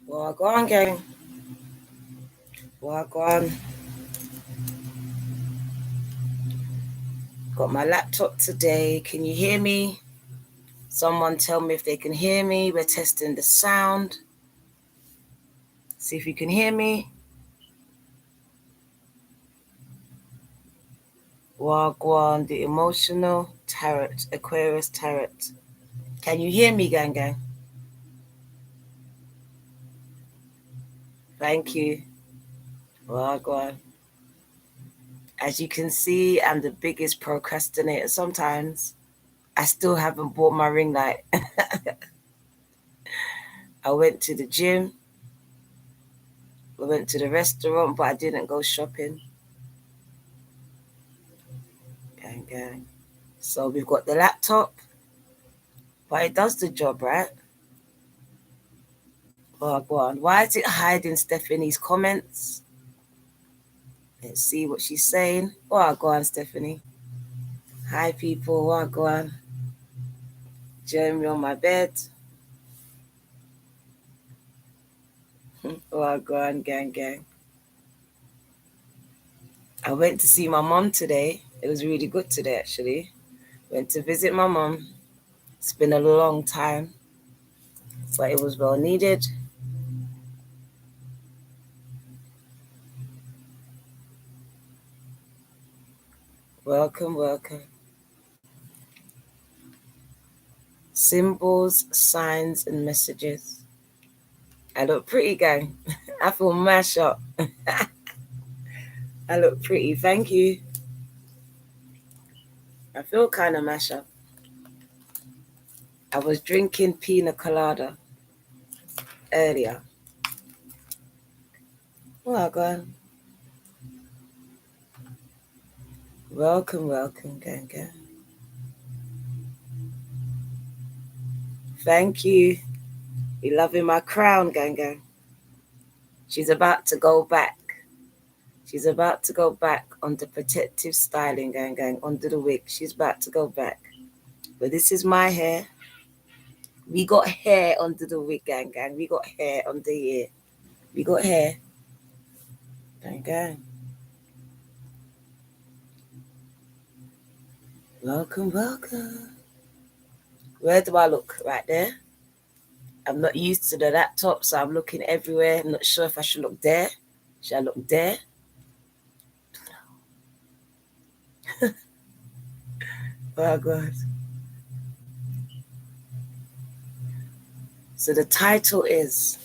Well, go on, gang. Well, go on. Got my laptop today. Can you hear me? Someone tell me if they can hear me. We're testing the sound. See if you can hear me. Wagwan, the emotional tarot, Aquarius tarot. Can you hear me, gang? Thank you. Wagwan. As you can see, I'm the biggest procrastinator sometimes. I still haven't bought my ring light. I went to the gym. I went to the restaurant, but I didn't go shopping. Gang. So we've got the laptop, but it does the job, right? Oh, go on. Why is it hiding Stephanie's comments? Let's see what she's saying. Oh, go on, Stephanie. Hi, people. Oh, go on. Join me on my bed. Oh, go on, gang. I went to see my mom today. It was really good today, actually. Went to visit my mom. It's been a long time, but it was well needed. Welcome. Symbols, signs, and messages. I look pretty, gang. I feel mashed up. I look pretty. Thank you. I feel kind of mashed up. I was drinking pina colada earlier. Oh, God. Welcome, gang. Thank you. You loving my crown, gang. She's about to go back. She's about to go back on the protective styling, gang, under the wig. She's about to go back. But this is my hair. We got hair under the wig, gang. We got hair under here. We got hair. Gang. Welcome. Where do I look? Right there. I'm not used to the laptop, so I'm looking everywhere. I'm not sure if I should look there. Should I look there? Oh, God. So the title is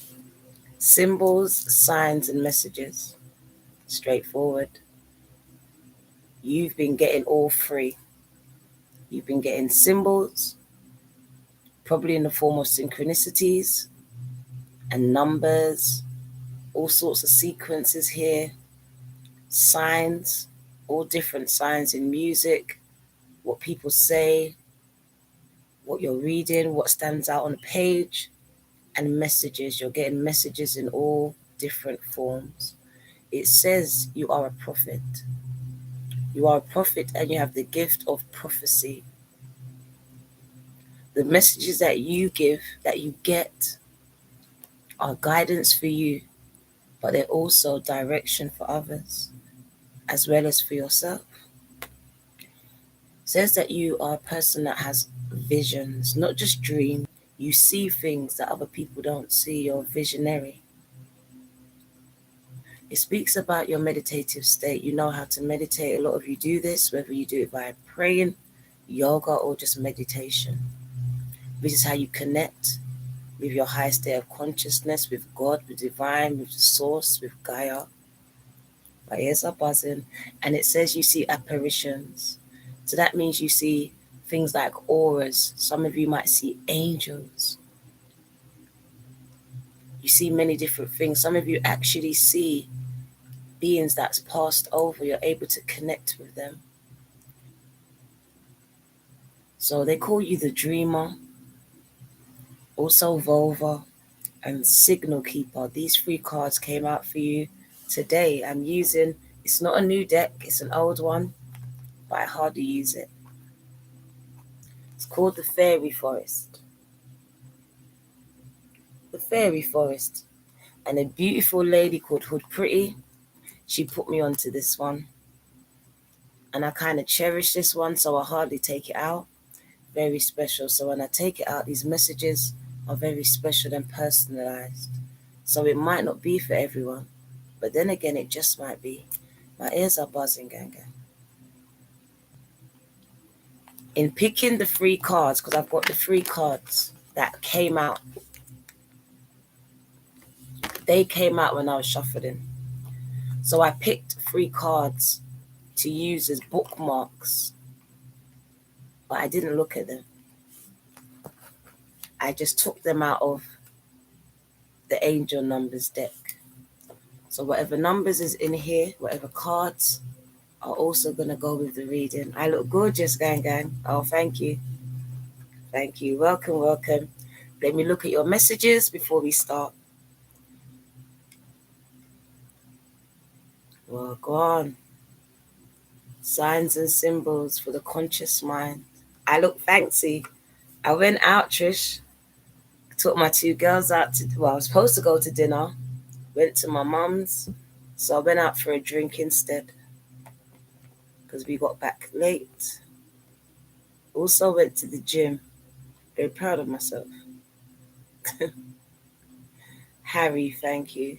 Symbols, Signs, and Messages. Straightforward. You've been getting all three. You've been getting symbols, probably in the form of synchronicities and numbers, all sorts of sequences here, signs, all different signs in music, what people say, what you're reading, what stands out on the page, and messages. You're getting messages in all different forms. It says you are a prophet. You are a prophet and you have the gift of prophecy. The messages that you give, that you get, are guidance for you, but they're also direction for others, as well as for yourself. It says that you are a person that has visions, not just dreams. You see things that other people don't see. You're visionary. It speaks about your meditative state. You know how to meditate. A lot of you do this, whether you do it by praying, yoga, or just meditation. This is how you connect with your highest state of consciousness, with God, with divine, with the source, with Gaia. My ears are buzzing. And it says you see apparitions. So that means you see things like auras. Some of you might see angels. You see many different things. Some of you actually see beings that's passed over. You're able to connect with them. So they call you the dreamer, also Volva, and Signal Keeper. These three cards came out for you today. I'm using, it's not a new deck, it's an old one, but I hardly use it. It's called the Fairy Forest. the fairy forest. And a beautiful lady called Hood Pretty, she put me onto this one. And I kind of cherish this one, so I hardly take it out. Very special. So when I take it out, these messages are very special and personalized. So it might not be for everyone, but then again, it just might be. My ears are buzzing, gang. In picking the free cards, because I've got the free cards that came out. They came out when I was shuffling. So I picked free cards to use as bookmarks, but I didn't look at them. I just took them out of the angel numbers deck. So whatever numbers is in here, whatever cards, are also going to go with the reading. I look gorgeous, gang. Oh, thank you. Thank you. Welcome. Let me look at your messages before we start. Well, go on. Signs and symbols for the conscious mind. I look fancy. I went out, Trish. Took my 2 girls out I was supposed to go to dinner. Went to my mum's. So I went out for a drink instead. Because we got back late. Also went to the gym. Very proud of myself. Harry, thank you.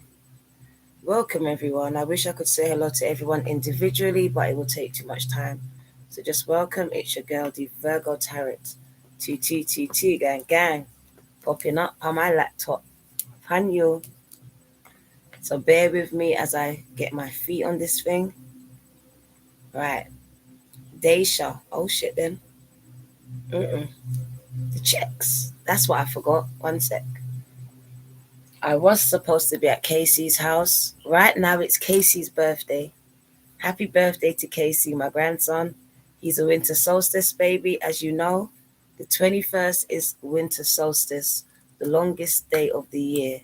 Welcome, everyone. I wish I could say hello to everyone individually, but it will take too much time. So just welcome. It's your girl, the Virgo Tarot. 2 gang. Popping up on my laptop. Panyo. So bear with me as I get my feet on this thing. Right. Daisha. Oh, shit, then. The checks. That's what I forgot. One sec. I was supposed to be at Casey's house. Right now, it's Casey's birthday. Happy birthday to Casey, my grandson. He's a winter solstice baby, as you know. The 21st is winter solstice, the longest day of the year.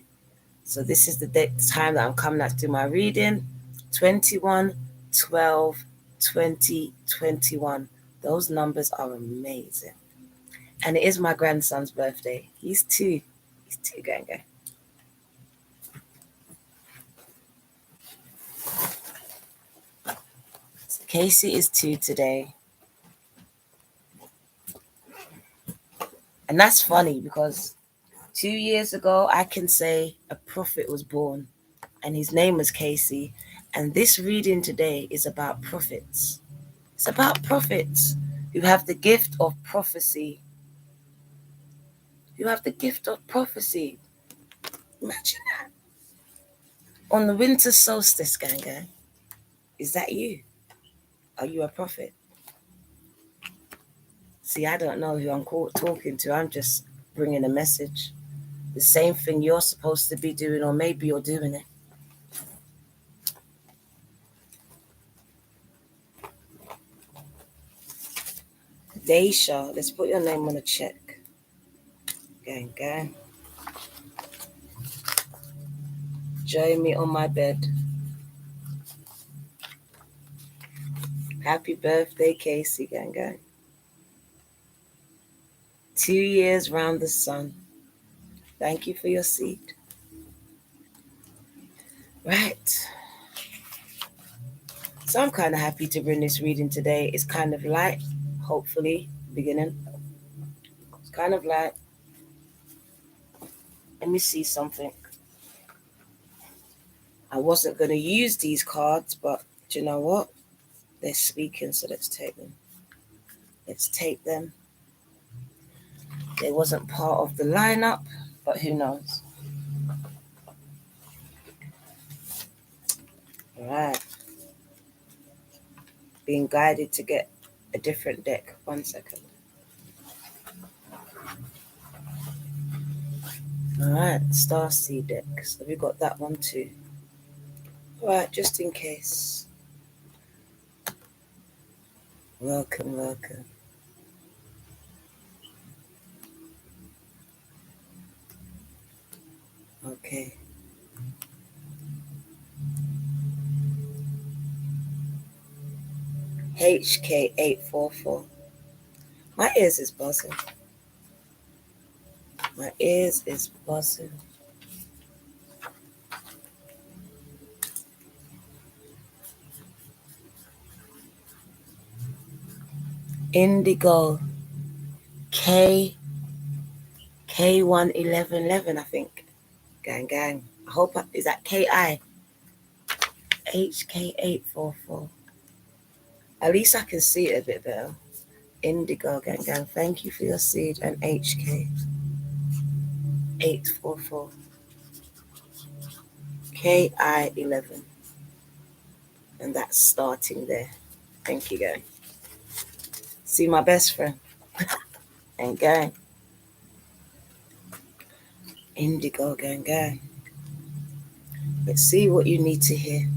So this is the time that I'm coming out to do my reading. 21/12/2021. Those numbers are amazing. And it is my grandson's birthday. He's 2. He's 2, gang. So Casey is 2 today. And that's funny because 2 years ago, I can say a prophet was born and his name was Casey. And this reading today is about prophets. It's about prophets who have the gift of prophecy. You have the gift of prophecy. Imagine that. On the winter solstice, gang. Is that you? Are you a prophet? See, I don't know who I'm talking to. I'm just bringing a message. The same thing you're supposed to be doing, or maybe you're doing it. Daisha, let's put your name on a check. Gang. Join me on my bed. Happy birthday, Casey, gang. 2 years round the sun. Thank you for your seed. Right. So I'm kind of happy to bring this reading today. It's kind of light, hopefully, beginning. It's kind of light. Let me see something. I wasn't going to use these cards, but do you know what? They're speaking, so let's take them. Let's take them. They wasn't part of the lineup, but who knows? All right. Being guided to get a different deck. 1 second. All right, Starseed deck. So we got that one too. All right, just in case. Welcome. Okay. HK844. My ears is buzzing. Indigo. K11111, I think. Gang, gang. I hope, is that KI? HK844. At least I can see it a bit better. Indigo, gang, gang. Thank you for your seed. And HK844. KI11. And that's starting there. Thank you, gang. See my best friend. And gang. Indigo, gang, gang. Let's see what you need to hear.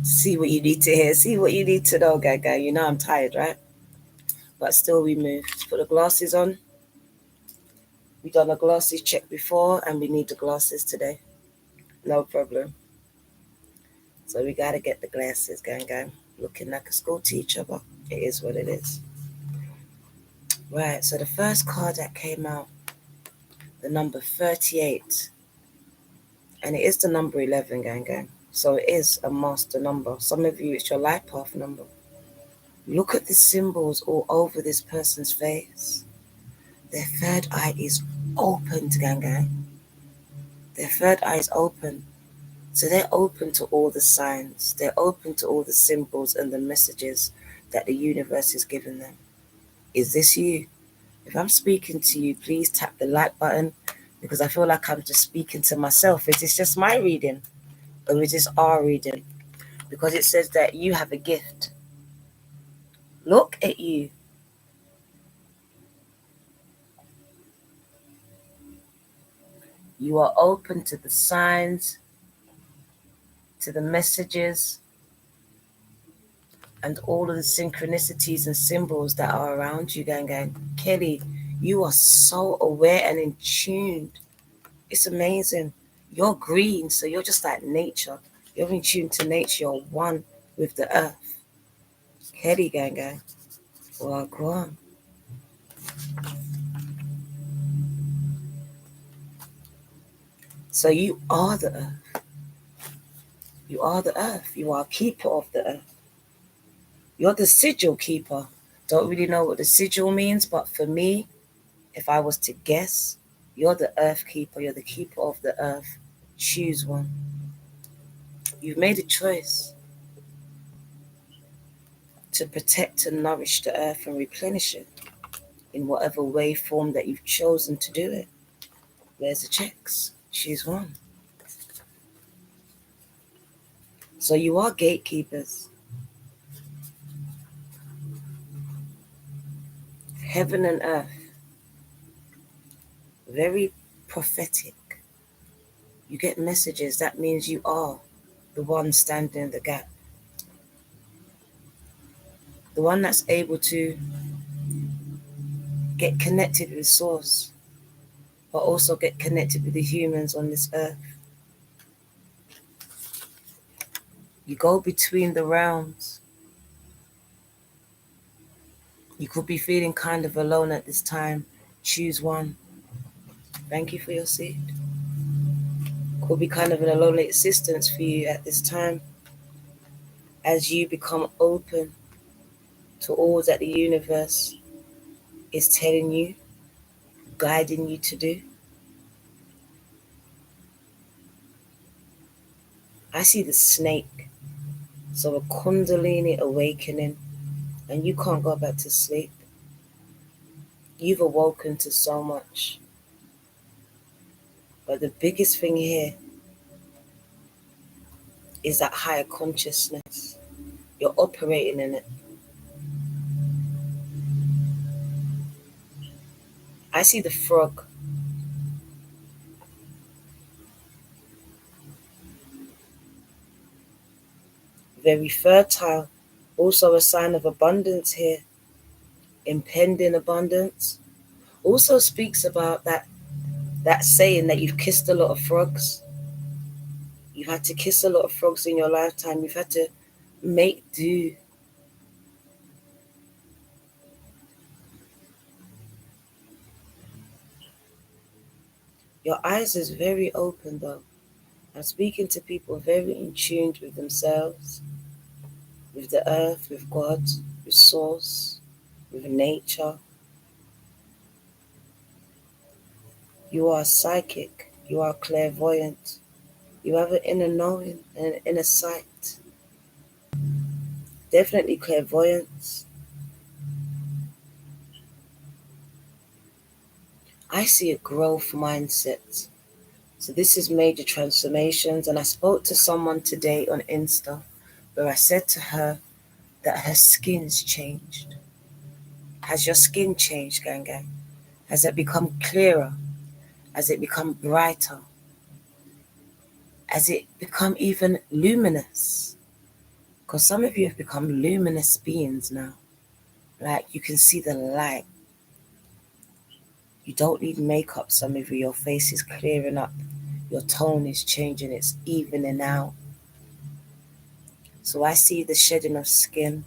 See what you need to hear. See what you need to know, gang, gang. You know I'm tired, right? But still we move. Let's put the glasses on. We done a glasses check before and we need the glasses today. No problem. So we gotta get the glasses, gang, gang. Looking like a school teacher, but it is what it is. Right, so the first card that came out, the number 38. And it is the number 11, gang, gang. So it is a master number. Some of you, it's your life path number. Look at the symbols all over this person's face. Their third eye is open, gang, gang. Their third eye is open. So they're open to all the signs. They're open to all the symbols and the messages that the universe is giving them. Is this you? If I'm speaking to you, please tap the like button, because I feel like I'm just speaking to myself. Is this just my reading? Or is this our reading? Because it says that you have a gift. Look at you. You are open to the signs, to the messages, and all of the synchronicities and symbols that are around you, gang, gang. Kelly, you are so aware and in tune. It's amazing. You're green, so you're just like nature. You're in tune to nature. You're one with the earth. Kelly, gang, gang. Well, go on. So you are the earth. You are the earth. You are a keeper of the earth. You're the sigil keeper. Don't really know what the sigil means, but for me, if I was to guess, you're the earth keeper. You're the keeper of the earth. Choose one. You've made a choice to protect and nourish the earth and replenish it in whatever way, form that you've chosen to do it. Where's the checks? Choose one. So you are gatekeepers. Heaven and earth. Very prophetic. You get messages. That means you are the one standing in the gap. The one that's able to get connected with source, but also get connected with the humans on this earth. You go between the realms. You could be feeling kind of alone at this time. Choose one. Thank you for your seed. Could be kind of an alone existence for you at this time, as you become open to all that the universe is telling you, guiding you to do. I see the snake. So a kundalini awakening, and you can't go back to sleep. You've awoken to so much. But the biggest thing here is that higher consciousness. You're operating in it. I see the frog. Very fertile. Also a sign of abundance here. Impending abundance. Also speaks about that saying that you've kissed a lot of frogs. You've had to kiss a lot of frogs in your lifetime. You've had to make do. Your eyes is very open though. I'm speaking to people very in tune with themselves, with the earth, with God, with source, with nature. You are psychic. You are clairvoyant. You have an inner knowing and an inner sight. Definitely clairvoyance. I see a growth mindset. So this is major transformations. And I spoke to someone today on Insta where I said to her that her skin's changed. Has your skin changed, gang gang? Has it become clearer? Has it become brighter? Has it become even luminous? Because some of you have become luminous beings now. Like you can see the light. You don't need makeup, some of you. Your face is clearing up. Your tone is changing. It's evening out. So I see the shedding of skin.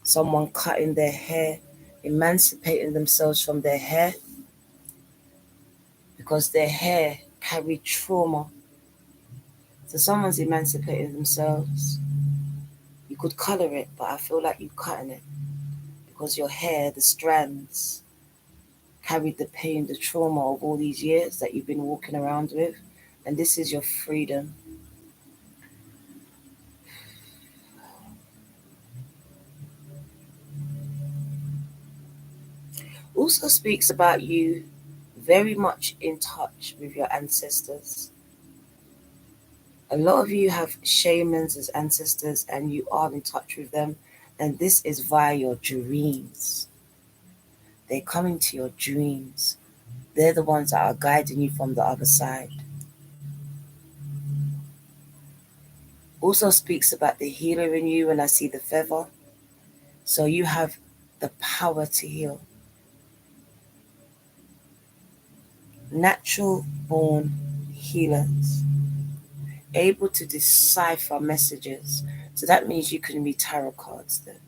Someone cutting their hair, emancipating themselves from their hair because their hair carried trauma. So someone's emancipating themselves. You could color it, but I feel like you're cutting it because your hair, the strands, carried the pain, the trauma of all these years that you've been walking around with. And this is your freedom. Also speaks about you very much in touch with your ancestors. A lot of you have shamans as ancestors and you are in touch with them. And this is via your dreams. They come into your dreams. They're the ones that are guiding you from the other side. Also speaks about the healer in you, and I see the feather. So you have the power to heal. Natural born healers, able to decipher messages. So that means you can read tarot cards then.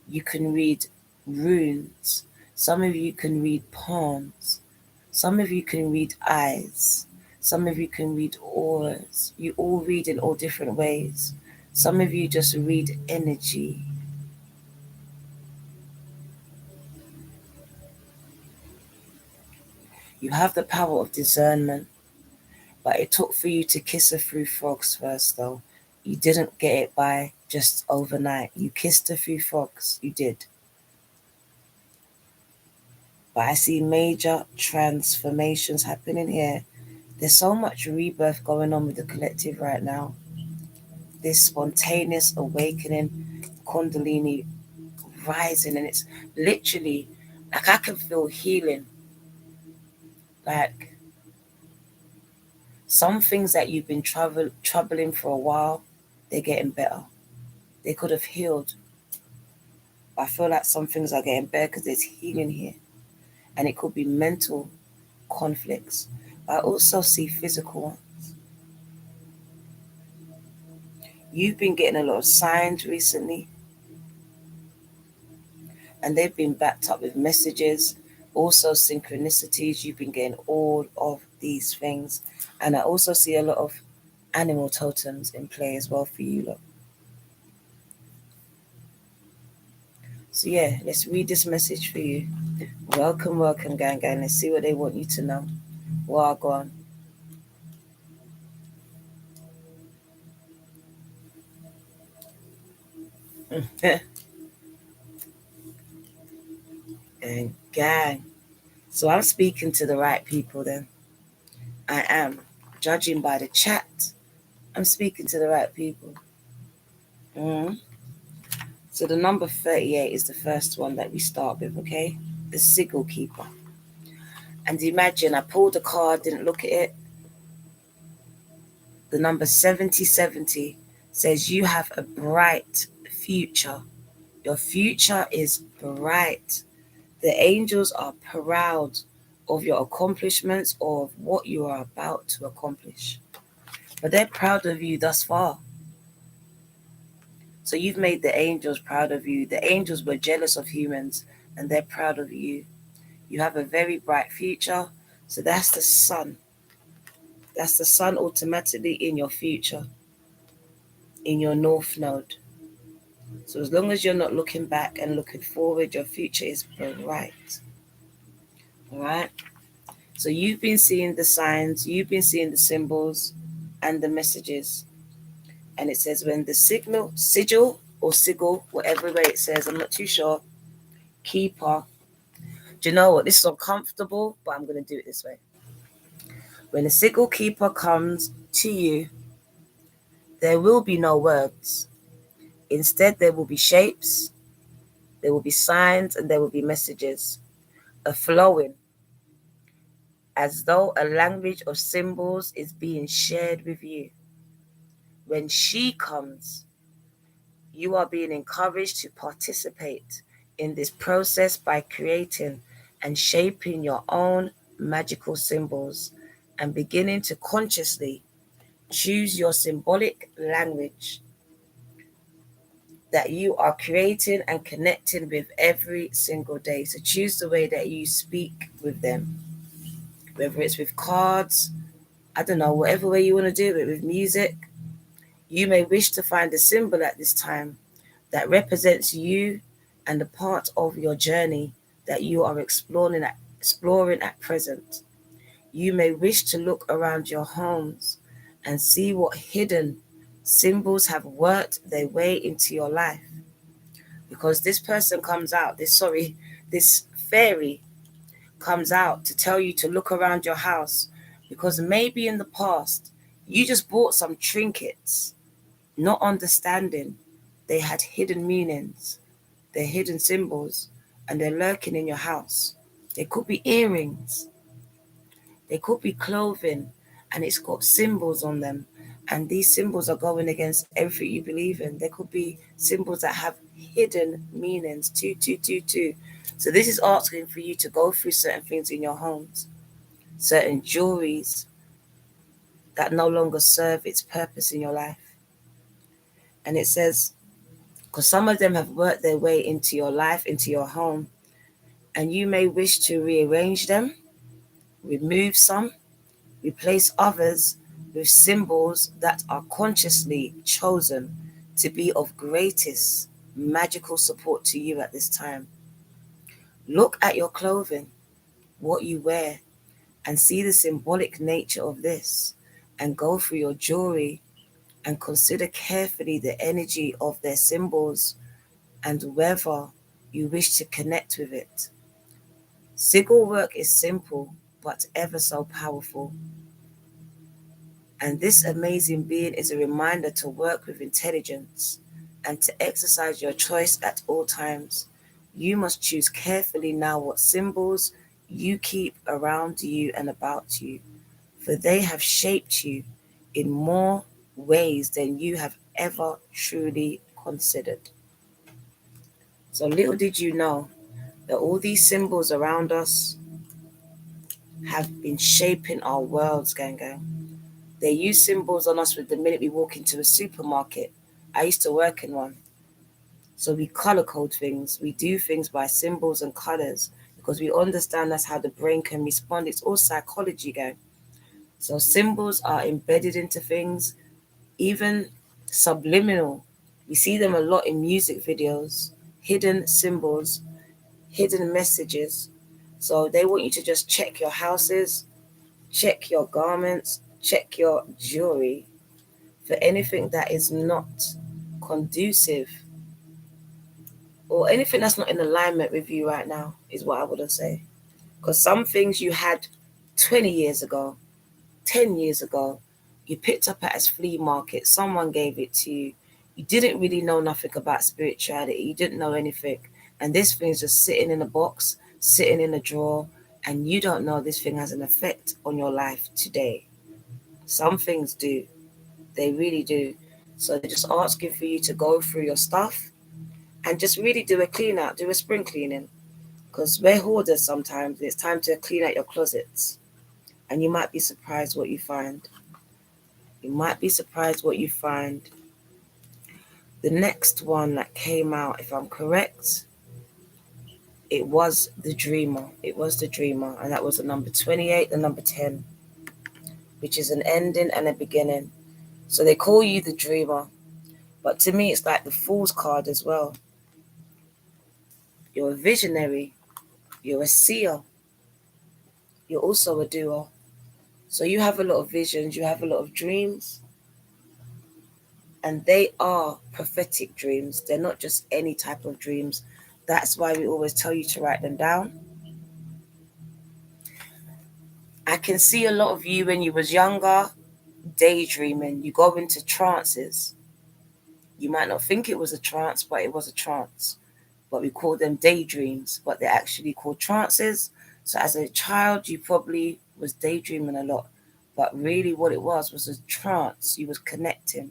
You can read runes. Some of you can read palms. Some of you can read eyes. Some of you can read auras. You all read in all different ways. Some of you just read energy. You have the power of discernment, but it took for you to kiss a few frogs first, though. You didn't get it by just overnight. You kissed a few frogs. You did. But I see major transformations happening here. There's so much rebirth going on with the collective right now. This spontaneous awakening, Kundalini rising, and it's literally like I can feel healing. Like some things that you've been troubling for a while, they're getting better. They could have healed. I feel like some things are getting better because there's healing here. And it could be mental conflicts. But I also see physical ones. You've been getting a lot of signs recently, and they've been backed up with messages, also synchronicities. You've been getting all of these things. And I also see a lot of animal totems in play as well for you lot. So yeah, let's read this message for you. Welcome, welcome, gang. Let's see what they want you to know. Well, go on. And gang. So I'm speaking to the right people then. I am. Judging by the chat, I'm speaking to the right people. Mm. So the number 38 is the first one that we start with, okay? The Sigil Keeper. And imagine I pulled a card, didn't look at it. The number 7070 says you have a bright future. Your future is bright. The angels are proud of your accomplishments or of what you are about to accomplish. But they're proud of you thus far. So you've made the angels proud of you. The angels were jealous of humans and they're proud of you. You have a very bright future. So that's the sun. That's the sun automatically in your future, in your north node. So as long as you're not looking back and looking forward, your future is bright. All right. So you've been seeing the signs, you've been seeing the symbols and the messages. And it says when the sigil or sigil, whatever way it says, I'm not too sure, keeper. Do you know what? This is uncomfortable, but I'm going to do it this way. When the sigil keeper comes to you, there will be no words. Instead, there will be shapes, there will be signs, and there will be messages, a flowing, as though a language of symbols is being shared with you. When she comes, you are being encouraged to participate in this process by creating and shaping your own magical symbols and beginning to consciously choose your symbolic language that you are creating and connecting with every single day. So choose the way that you speak with them, whether it's with cards, I don't know, whatever way you want to do it, with music. You may wish to find a symbol at this time that represents you and the part of your journey that you are exploring at present. You may wish to look around your homes and see what hidden symbols have worked their way into your life. Because this person comes out, this fairy comes out to tell you to look around your house, because maybe in the past you just bought some trinkets, not understanding they had hidden meanings, they're hidden symbols, and they're lurking in your house. They could be earrings, they could be clothing, and it's got symbols on them. And these symbols are going against everything you believe in. There could be symbols that have hidden meanings. 2222. So this is asking for you to go through certain things in your homes, certain jewelries that no longer serve its purpose in your life. And it says, because some of them have worked their way into your life, into your home, and you may wish to rearrange them, remove some, replace others with symbols that are consciously chosen to be of greatest magical support to you at this time. Look at your clothing, what you wear, and see the symbolic nature of this, and go through your jewelry and consider carefully the energy of their symbols and whether you wish to connect with it. Sigil work is simple but ever so powerful. And this amazing being is a reminder to work with intelligence and to exercise your choice at all times. You must choose carefully now what symbols you keep around you and about you, for they have shaped you in more ways than you have ever truly considered. So little did you know that all these symbols around us have been shaping our worlds, gang. They use symbols on us with the minute we walk into a supermarket. I used to work in one. So we color code things. We do things by symbols and colors because we understand that's how the brain can respond. It's all psychology, gang. So symbols are embedded into things, even subliminal. We see them a lot in music videos, hidden symbols, hidden messages. So they want you to just check your houses, check your garments, check your jewelry for anything that is not conducive or anything that's not in alignment with you right now, is what I would say. Because some things you had 20 years ago, 10 years ago, you picked up at a flea market, someone gave it to you. You didn't really know nothing about spirituality. You didn't know anything. And this thing's just sitting in a box, sitting in a drawer, and you don't know this thing has an effect on your life today. Some things do. They really do. So they're just asking for you to go through your stuff and just really do a clean out, do a spring cleaning. Because we're hoarders sometimes. It's time to clean out your closets. And you might be surprised what you find. You might be surprised what you find. The next one that came out, if I'm correct, it was the Dreamer. It was the Dreamer. And that was the number 28, the number 10, which is an ending and a beginning. So they call you the Dreamer. But to me, it's like the Fool's card as well. You're a visionary. You're a seer. You're also a doer. So you have a lot of visions. You have a lot of dreams. And they are prophetic dreams. They're not just any type of dreams. That's why we always tell you to write them down. I can see a lot of you when you was younger, daydreaming. You go into trances. You might not think it was a trance, but it was a trance. But we call them daydreams, but they're actually called trances. So as a child, you probably was daydreaming a lot. But really what it was a trance. You was connecting.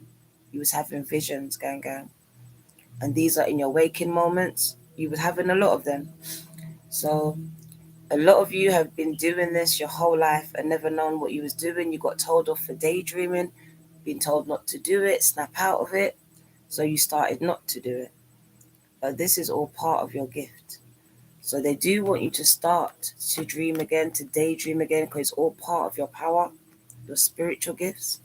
You was having visions going. And these are in your waking moments. You was having a lot of them. So a lot of you have been doing this your whole life and never known what you was doing. You got told off for daydreaming, been told not to do it, snap out of it. So you started not to do it. But this is all part of your gift. So they do want you to start to dream again, to daydream again, because it's all part of your power, your spiritual gifts.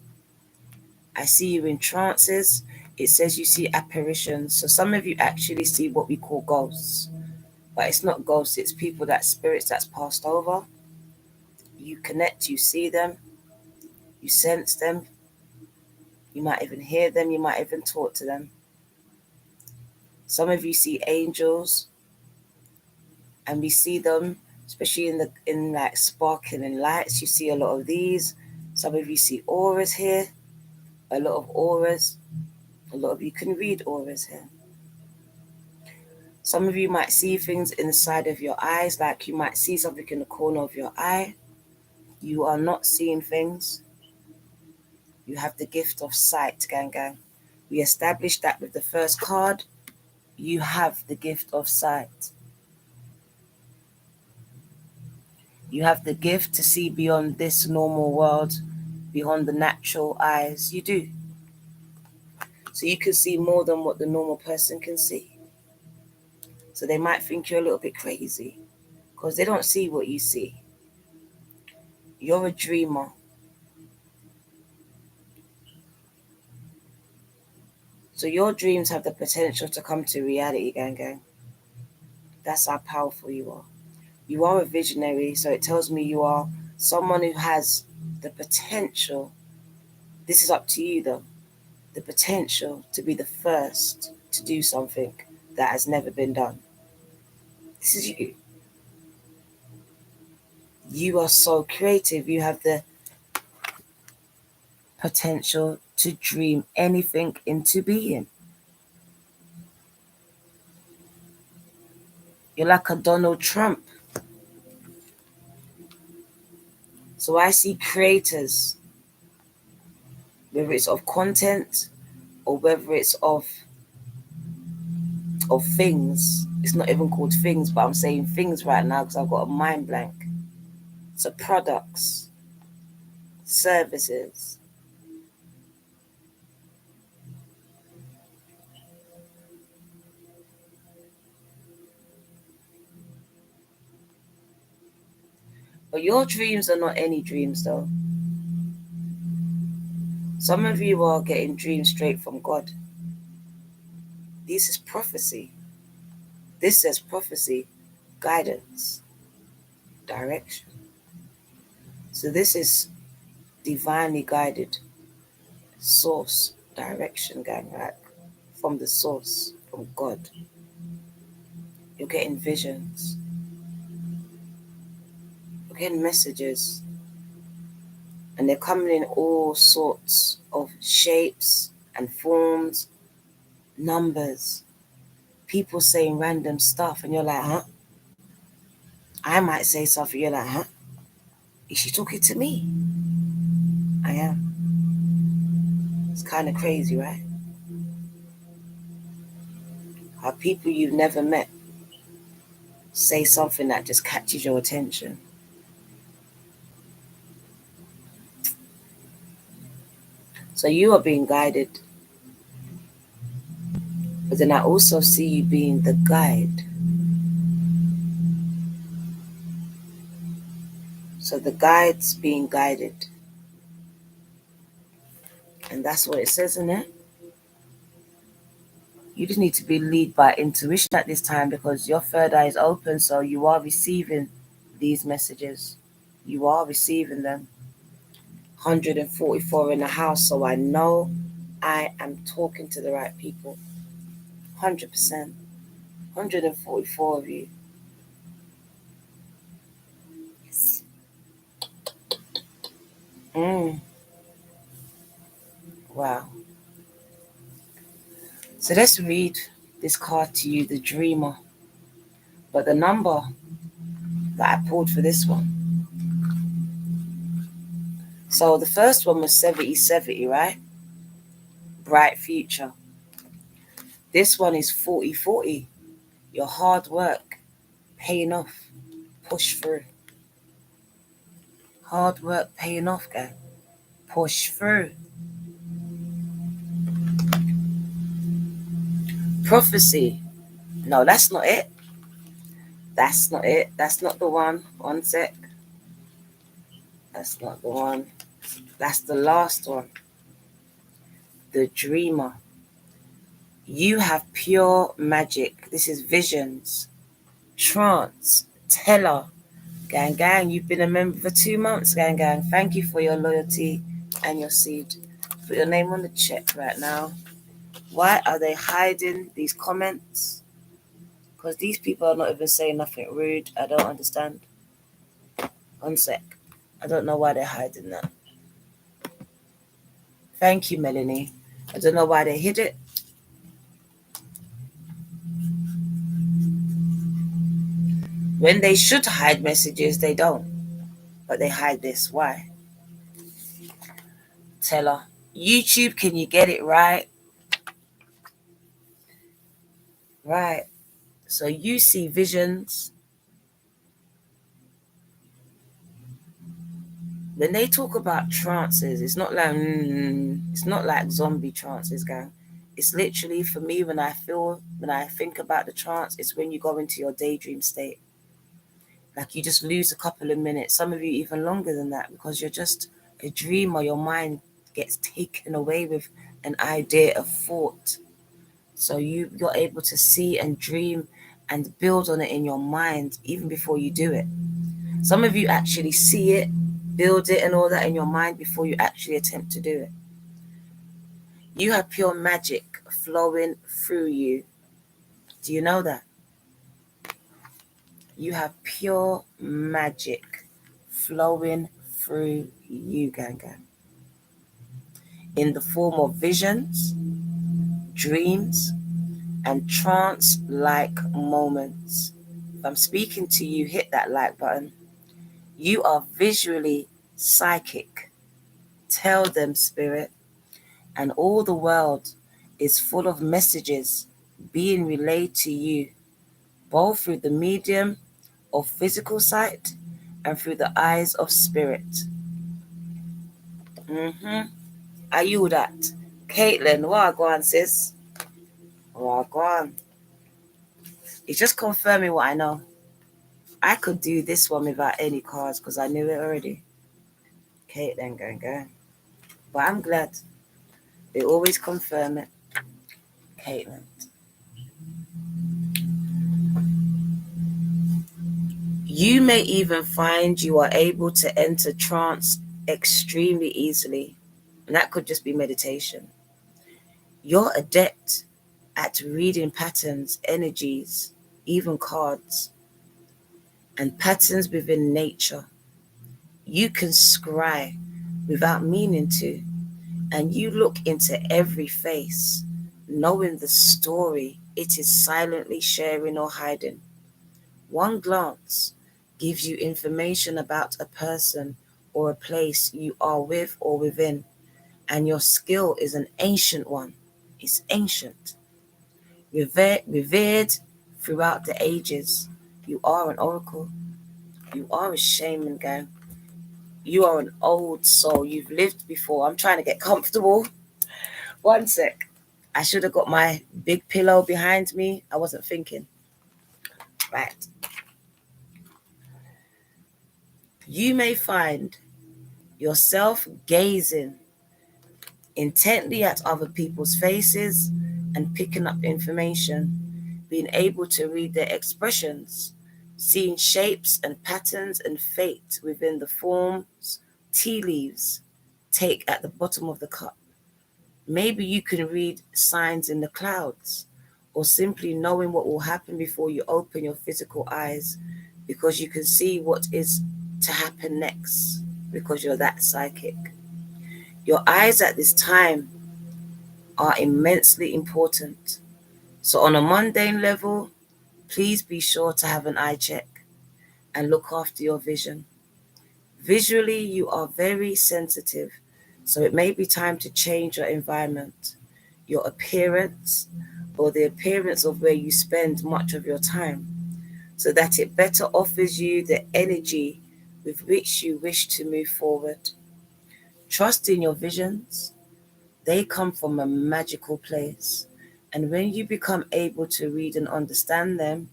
I see you in trances. It says you see apparitions. So some of you actually see what we call ghosts. But it's not ghosts, it's people spirits that's passed over. You connect, you see them, you sense them, you might even hear them, you might even talk to them. Some of you see angels, and we see them, especially in like sparkling lights. You see a lot of these. Some of you see auras here, a lot of auras. A lot of you can read auras here. Some of you might see things inside of your eyes, like you might see something in the corner of your eye. You are not seeing things. You have the gift of sight, gang. We established that with the first card. You have the gift of sight. You have the gift to see beyond this normal world, beyond the natural eyes. You do. So you can see more than what the normal person can see. So they might think you're a little bit crazy because they don't see what you see. You're a dreamer. So your dreams have the potential to come to reality, gang. That's how powerful you are. You are a visionary, so it tells me you are someone who has the potential. This is up to you, though. The potential to be the first to do something that has never been done. This is you. You are so creative. You have the potential to dream anything into being. You're like a Donald Trump. So I see creators, whether it's of content or whether it's of things. It's not even called things, but I'm saying things right now because I've got a mind blank. So products, services. But your dreams are not any dreams, though. Some of you are getting dreams straight from God. This is prophecy. This says prophecy, guidance, direction. So this is divinely guided source, direction, gang, right? From the source, from God. You're getting visions. You're getting messages. And they're coming in all sorts of shapes and forms, numbers. People saying random stuff, and you're like, huh? I might say something, you're like, huh? Is she talking to me? I am. It's kind of crazy, right? How people you've never met say something that just catches your attention. So you are being guided. But then I also see you being the guide. So the guide's being guided. And that's what it says in there. You just need to be led by intuition at this time, because your third eye is open, so you are receiving these messages. You are receiving them. 144 in the house, so I know I am talking to the right people. 100%. 144 of you. Yes. Wow. So let's read this card to you, the Dreamer. But the number that I pulled for this one. So the first one was 7070, right? Bright future. This one is 4040. Your hard work paying off. Push through. Hard work paying off, guys. Push through. Prophecy. No, that's not it. That's not it. That's not the one. One sec. That's not the one. That's the last one. The Dreamer. You have pure magic. This is visions. Trance. Teller. Gang, gang. You've been a member for 2 months, gang, gang. Thank you for your loyalty and your seed. Put your name on the check right now. Why are they hiding these comments? Because these people are not even saying nothing rude. I don't understand. One sec. I don't know why they're hiding that. Thank you, Melanie. I don't know why they hid it. When they should hide messages, they don't. But they hide this. Why? Tell her. YouTube, can you get it right? Right. So you see visions. When they talk about trances, it's not like zombie trances, gang. It's literally, for me, when I think about the trance, it's when you go into your daydream state. Like you just lose a couple of minutes, some of you even longer than that, because you're just a dreamer. Your mind gets taken away with an idea, a thought. So you're able to see and dream and build on it in your mind even before you do it. Some of you actually see it, build it and all that in your mind before you actually attempt to do it. You have pure magic flowing through you. Do you know that? You have pure magic flowing through you, gang, gang. In the form of visions, dreams, and trance-like moments. If I'm speaking to you, hit that like button. You are visually psychic. Tell them, Spirit. And all the world is full of messages being relayed to you, both through the medium of physical sight and through the eyes of spirit. Are you that? Caitlin, wagwan, sis. Wagwan. It's just confirming what I know. I could do this one without any cards because I knew it already. Caitlin, go. But I'm glad. They always confirm it. Caitlin. You may even find you are able to enter trance extremely easily. And that could just be meditation. You're adept at reading patterns, energies, even cards, and patterns within nature. You can scry without meaning to, and you look into every face, knowing the story it is silently sharing or hiding. One glance gives you information about a person or a place you are with or within, and your skill is an ancient one. It's ancient. Revered throughout the ages. You are an oracle. You are a shaman, gang. You are an old soul. You've lived before. I'm trying to get comfortable. One sec. I should have got my big pillow behind me. I wasn't thinking. Right. You may find yourself gazing intently at other people's faces and picking up information, being able to read their expressions, seeing shapes and patterns and fate within the forms tea leaves take at the bottom of the cup. Maybe you can read signs in the clouds, or simply knowing what will happen before you open your physical eyes, because you can see what is to happen next, because you're that psychic. Your eyes at this time are immensely important. So, on a mundane level, please be sure to have an eye check and look after your vision. Visually, you are very sensitive, so it may be time to change your environment, your appearance, or the appearance of where you spend much of your time, so that it better offers you the energy with which you wish to move forward. Trust in your visions. They come from a magical place. And when you become able to read and understand them,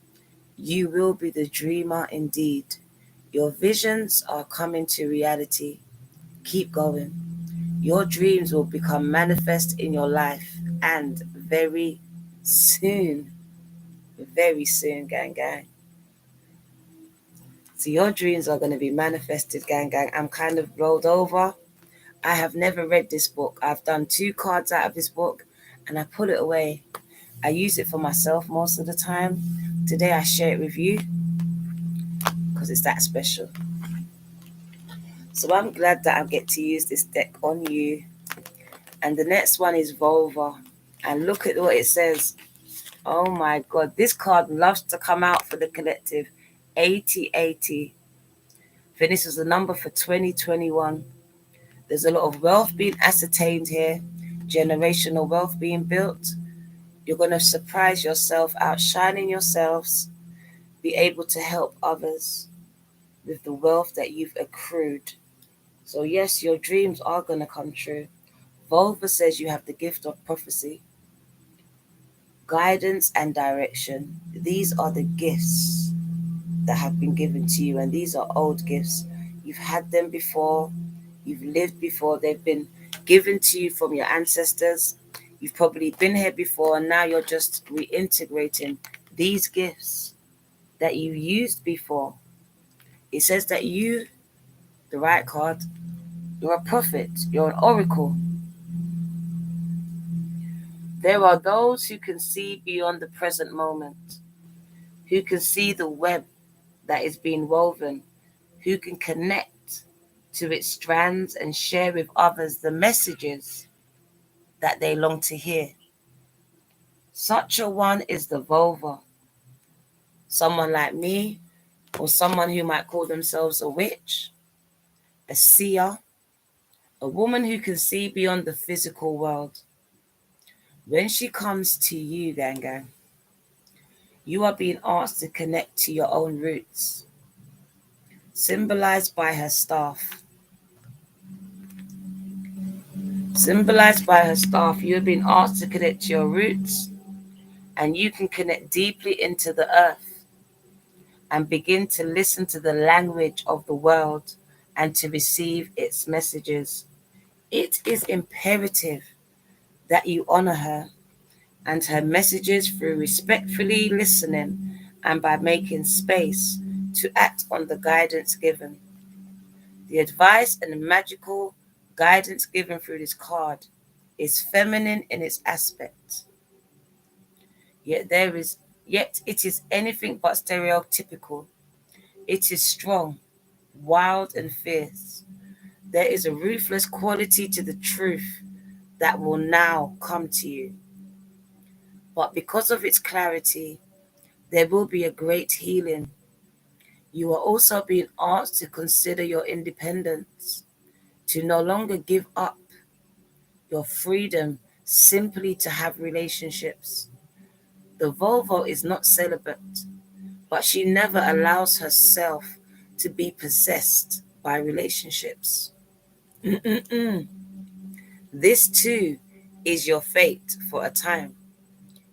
you will be the dreamer indeed. Your visions are coming to reality. Keep going. Your dreams will become manifest in your life, and soon, very soon, gang, gang. So your dreams are going to be manifested, gang, gang. I'm kind of rolled over. I have never read this book. I've done 2 cards out of this book and I put it away. I use it for myself most of the time. Today I share it with you because it's that special. So I'm glad that I get to use this deck on you. And the next one is Vulva. And look at what it says. Oh my God, this card loves to come out for the collective. 8080. For this is the number for 2021. There's a lot of wealth being ascertained here. Generational wealth being built. You're going to surprise yourself, outshining yourselves, be able to help others with the wealth that you've accrued. So yes, your dreams are going to come true. Vulva says you have the gift of prophecy, guidance and direction. These are the gifts that have been given to you, and these are old gifts. You've had them before, you've lived before, they've been given to you from your ancestors. You've probably been here before, and now you're just reintegrating these gifts that you used before. It says that you, the right card, you're a prophet, you're an oracle. There are those who can see beyond the present moment, who can see the web that is being woven, who can connect to its strands and share with others the messages that they long to hear. Such a one is the vulva. Someone like me, or someone who might call themselves a witch, a seer, a woman who can see beyond the physical world. When she comes to you, gang gang, you are being asked to connect to your own roots, symbolized by her staff. Symbolized by her staff, you have been asked to connect to your roots, and you can connect deeply into the earth and begin to listen to the language of the world and to receive its messages. It is imperative that you honor her and her messages through respectfully listening and by making space to act on the guidance given. The advice and the magical guidance given through this card is feminine in its aspect. Yet it is anything but stereotypical. It is strong, wild, and fierce. There is a ruthless quality to the truth that will now come to you. But because of its clarity, there will be a great healing. You are also being asked to consider your independence, to no longer give up your freedom simply to have relationships. The Volvo is not celibate, but she never allows herself to be possessed by relationships. This too is your fate for a time.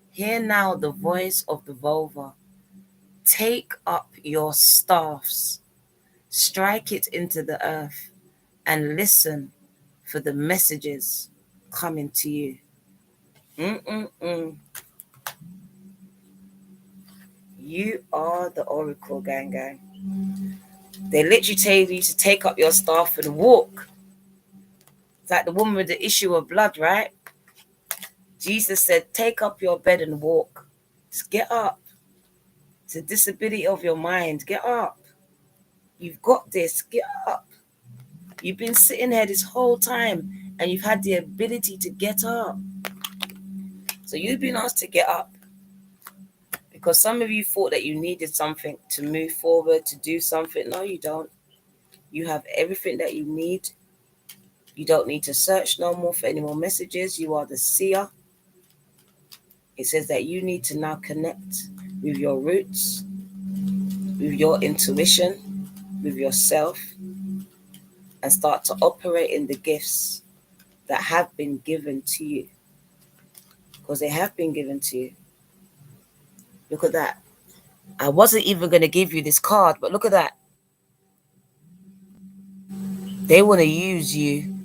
Hear now the voice of the vulva. Take up your staffs, strike it into the earth, and listen for the messages coming to you. You are the oracle, gang, gang. They literally tell you to take up your staff and walk. It's like the woman with the issue of blood, right? Jesus said, take up your bed and walk. Just get up. It's a disability of your mind. Get up. You've got this. Get up. You've been sitting here this whole time and you've had the ability to get up. So you've been asked to get up because some of you thought that you needed something to move forward, to do something. No, you don't. You have everything that you need. You don't need to search no more for any more messages. You are the seer. It says that you need to now connect with your roots, with your intuition, with yourself, and start to operate in the gifts that have been given to you. Because they have been given to you. Look at that. I wasn't even going to give you this card, but look at that. They want to use you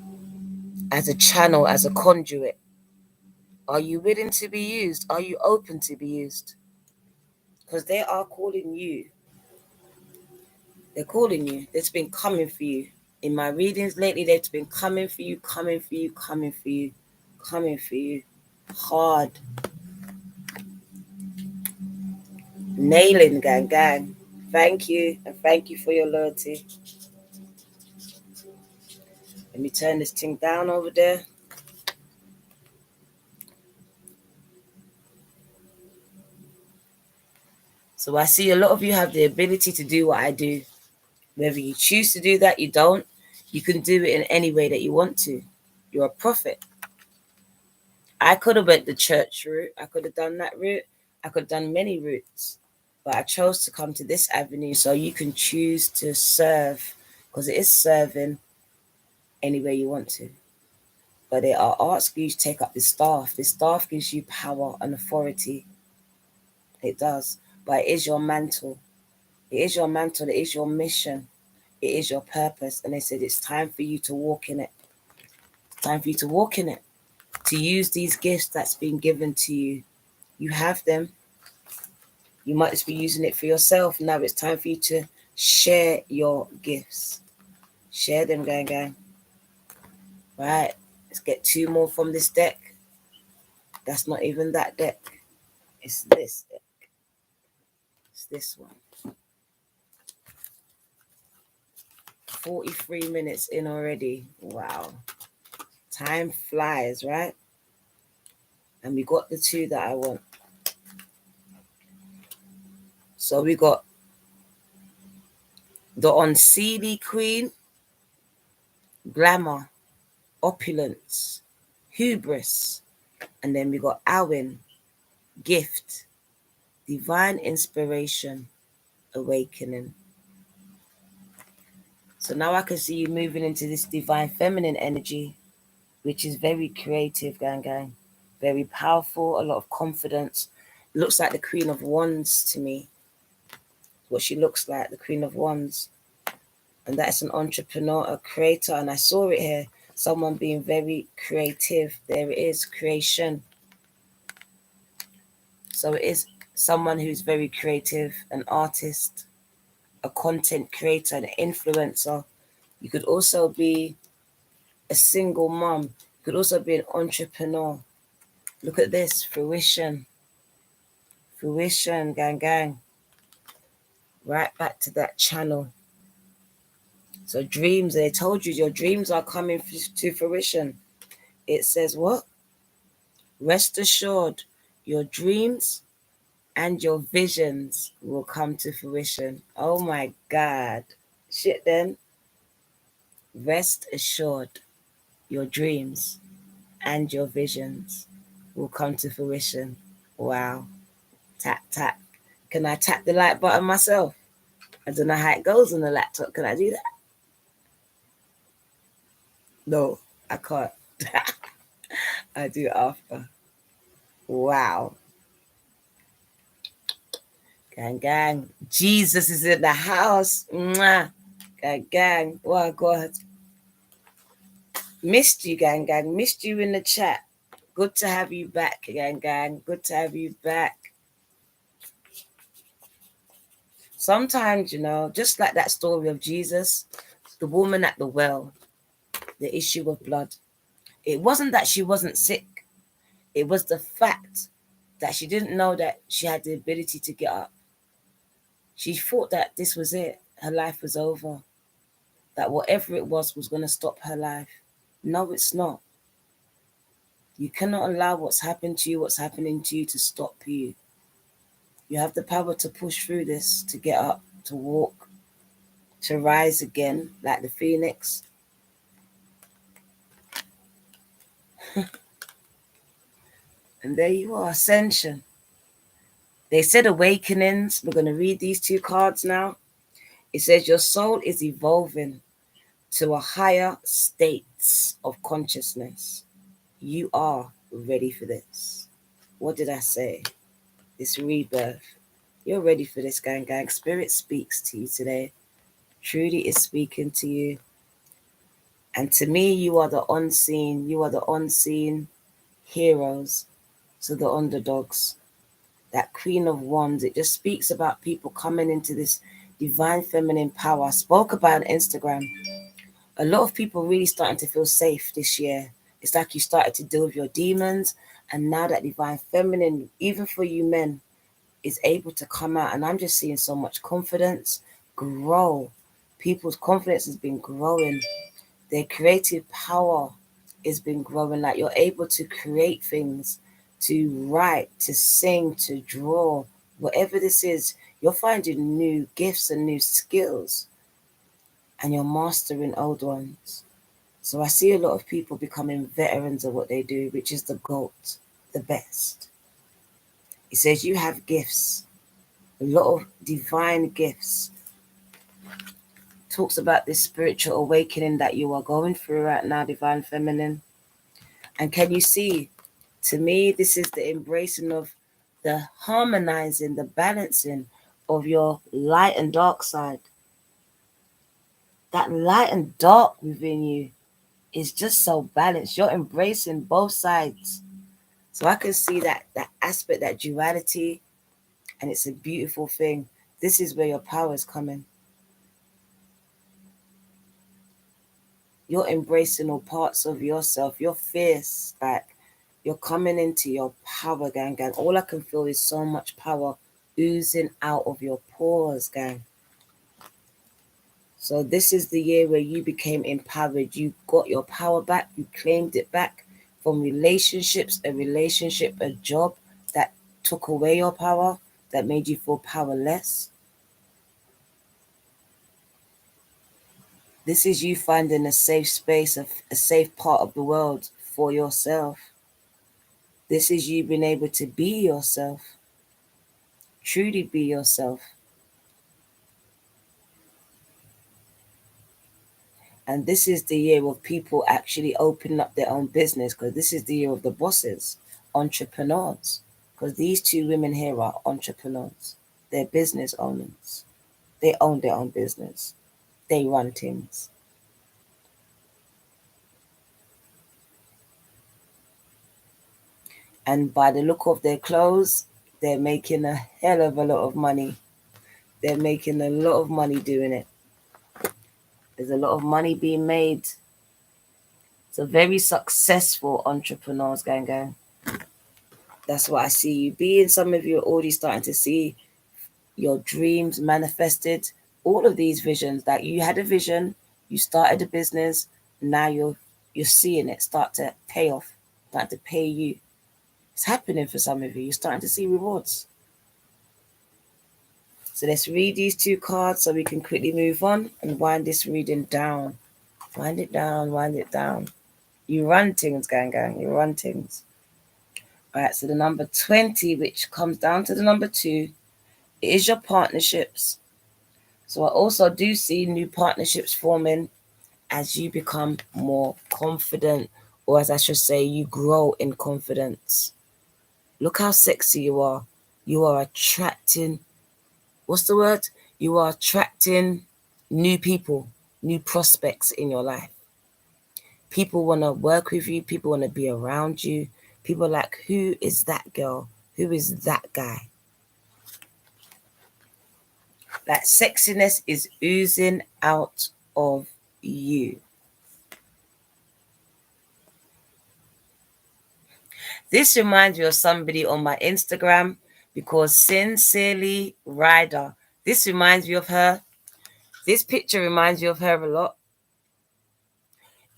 as a channel, as a conduit. Are you willing to be used? Are you open to be used? Because they are calling you. They're calling you. It's been coming for you. In my readings lately, they've been coming for you, coming for you, coming for you, coming for you. Hard. Nailing, gang, gang. Thank you, and thank you for your loyalty. Let me turn this thing down over there. So I see a lot of you have the ability to do what I do. Whether you choose to do that, you don't. You can do it in any way that you want to. You're a prophet. I could have went the church route. I could have done that route. I could have done many routes. But I chose to come to this avenue so you can choose to serve. Because it is serving any way you want to. But they are asking you to take up this staff. This staff gives you power and authority. It does. But it is your mantle. It is your mantle. It is your mission. It is your purpose. And they said it's time for you to walk in it. It's time for you to walk in it. To use these gifts that's been given to you. You have them. You might just be using it for yourself. Now it's time for you to share your gifts. Share them, gang, gang. Right. Let's get 2 more from this deck. That's not even that deck. It's this deck. It's this one. 43 minutes in already. Wow. Time flies, right? And we got the 2 that I want. So we got the unseelie queen, glamour, opulence, hubris. And then we got Awin, gift, divine inspiration, awakening. So now I can see you moving into this divine feminine energy, which is very creative, gang, gang. Very powerful, a lot of confidence. Looks like the Queen of Wands to me. What she looks like, the Queen of Wands. And that's an entrepreneur, a creator. And I saw it here. Someone being very creative. There it is, creation. So it is someone who's very creative, an artist, a content creator, an influencer. You could also be a single mom. You could also be an entrepreneur. Look at this, fruition. Fruition, gang, gang. Right back to that channel. So dreams, they told you your dreams are coming to fruition. It says what? Rest assured, your dreams and your visions will come to fruition. Oh my God. Shit then. Rest assured, your dreams and your visions will come to fruition. Wow. Tap, tap. Can I tap the like button myself? I don't know how it goes on the laptop. Can I do that? No, I can't. I do after. Wow. Gang, gang. Jesus is in the house. Mwah. Gang, gang. Oh, God. Missed you, gang, gang. Missed you in the chat. Good to have you back again, gang. Good to have you back. Sometimes, just like that story of Jesus, the woman at the well, the issue of blood. It wasn't that she wasn't sick. It was the fact that she didn't know that she had the ability to get up. She thought that this was it. Her life was over. That whatever it was going to stop her life. No, it's not. You cannot allow what's happened to you, what's happening to you, to stop you. You have the power to push through this, to get up, to walk, to rise again like the phoenix. And there you are, ascension. They said awakenings. We're going to read these two cards now. It says your soul is evolving to a higher state of consciousness. You are ready for this. What did I say? This rebirth. You're ready for this, gang. Spirit speaks to you today. Truly is speaking to you. And to me, you are the unseen. You are the unseen heroes. So the underdogs. That Queen of Wands. It just speaks about people coming into this divine feminine power. I spoke about on Instagram. A lot of people really starting to feel safe this year. It's like you started to deal with your demons, and now that divine feminine, even for you men, is able to come out. And I'm just seeing so much confidence grow. People's confidence has been growing. Their creative power has been growing. Like you're able to create things, to write, to sing, to draw. Whatever this is, you're finding new gifts and new skills. And you're mastering old ones. So I see a lot of people becoming veterans of what they do, which is the GOAT, the best. It says you have gifts, a lot of divine gifts. Talks about this spiritual awakening that you are going through right now, divine feminine. And can you see, to me, this is the embracing of the harmonizing, the balancing of your light and dark side. That light and dark within you is just so balanced. You're embracing both sides. So I can see that aspect, that duality, and it's a beautiful thing. This is where your power is coming. You're embracing all parts of yourself. You're fierce. Like, you're coming into your power, gang. All I can feel is so much power oozing out of your pores, gang. So this is the year where you became empowered. You got your power back. You claimed it back from relationships, a job that took away your power, that made you feel powerless. This is you finding a safe space, a safe part of the world for yourself. This is you being able to be yourself, truly be yourself. And this is the year of people actually opening up their own business, because this is the year of the bosses, entrepreneurs. Because these two women here are entrepreneurs. They're business owners. They own their own business. They run things. And by the look of their clothes, they're making a hell of a lot of money. They're making a lot of money doing it. There's a lot of money being made. So very successful entrepreneurs, gang. That's what I see you being. Some of you are already starting to see your dreams manifested. All of these visions, that you had a vision, you started a business, now you're seeing it start to pay off, start to pay you. It's happening for some of you. You're starting to see rewards. So let's read these two cards so we can quickly move on and wind this reading down. Wind it down, wind it down. You run things, gang. You run things. All right, so the number 20, which comes down to the number 2, is your partnerships. So I also do see new partnerships forming as you become more confident, or as I should say, you grow in confidence. Look how sexy you are. You are attracting, what's the word? You are attracting new people, new prospects in your life. People want to work with you. People want to be around you. People are like, who is that girl? Who is that guy? That sexiness is oozing out of you. This reminds me of somebody on my Instagram because Sincerely Ryder. This reminds me of her. This picture reminds me of her a lot.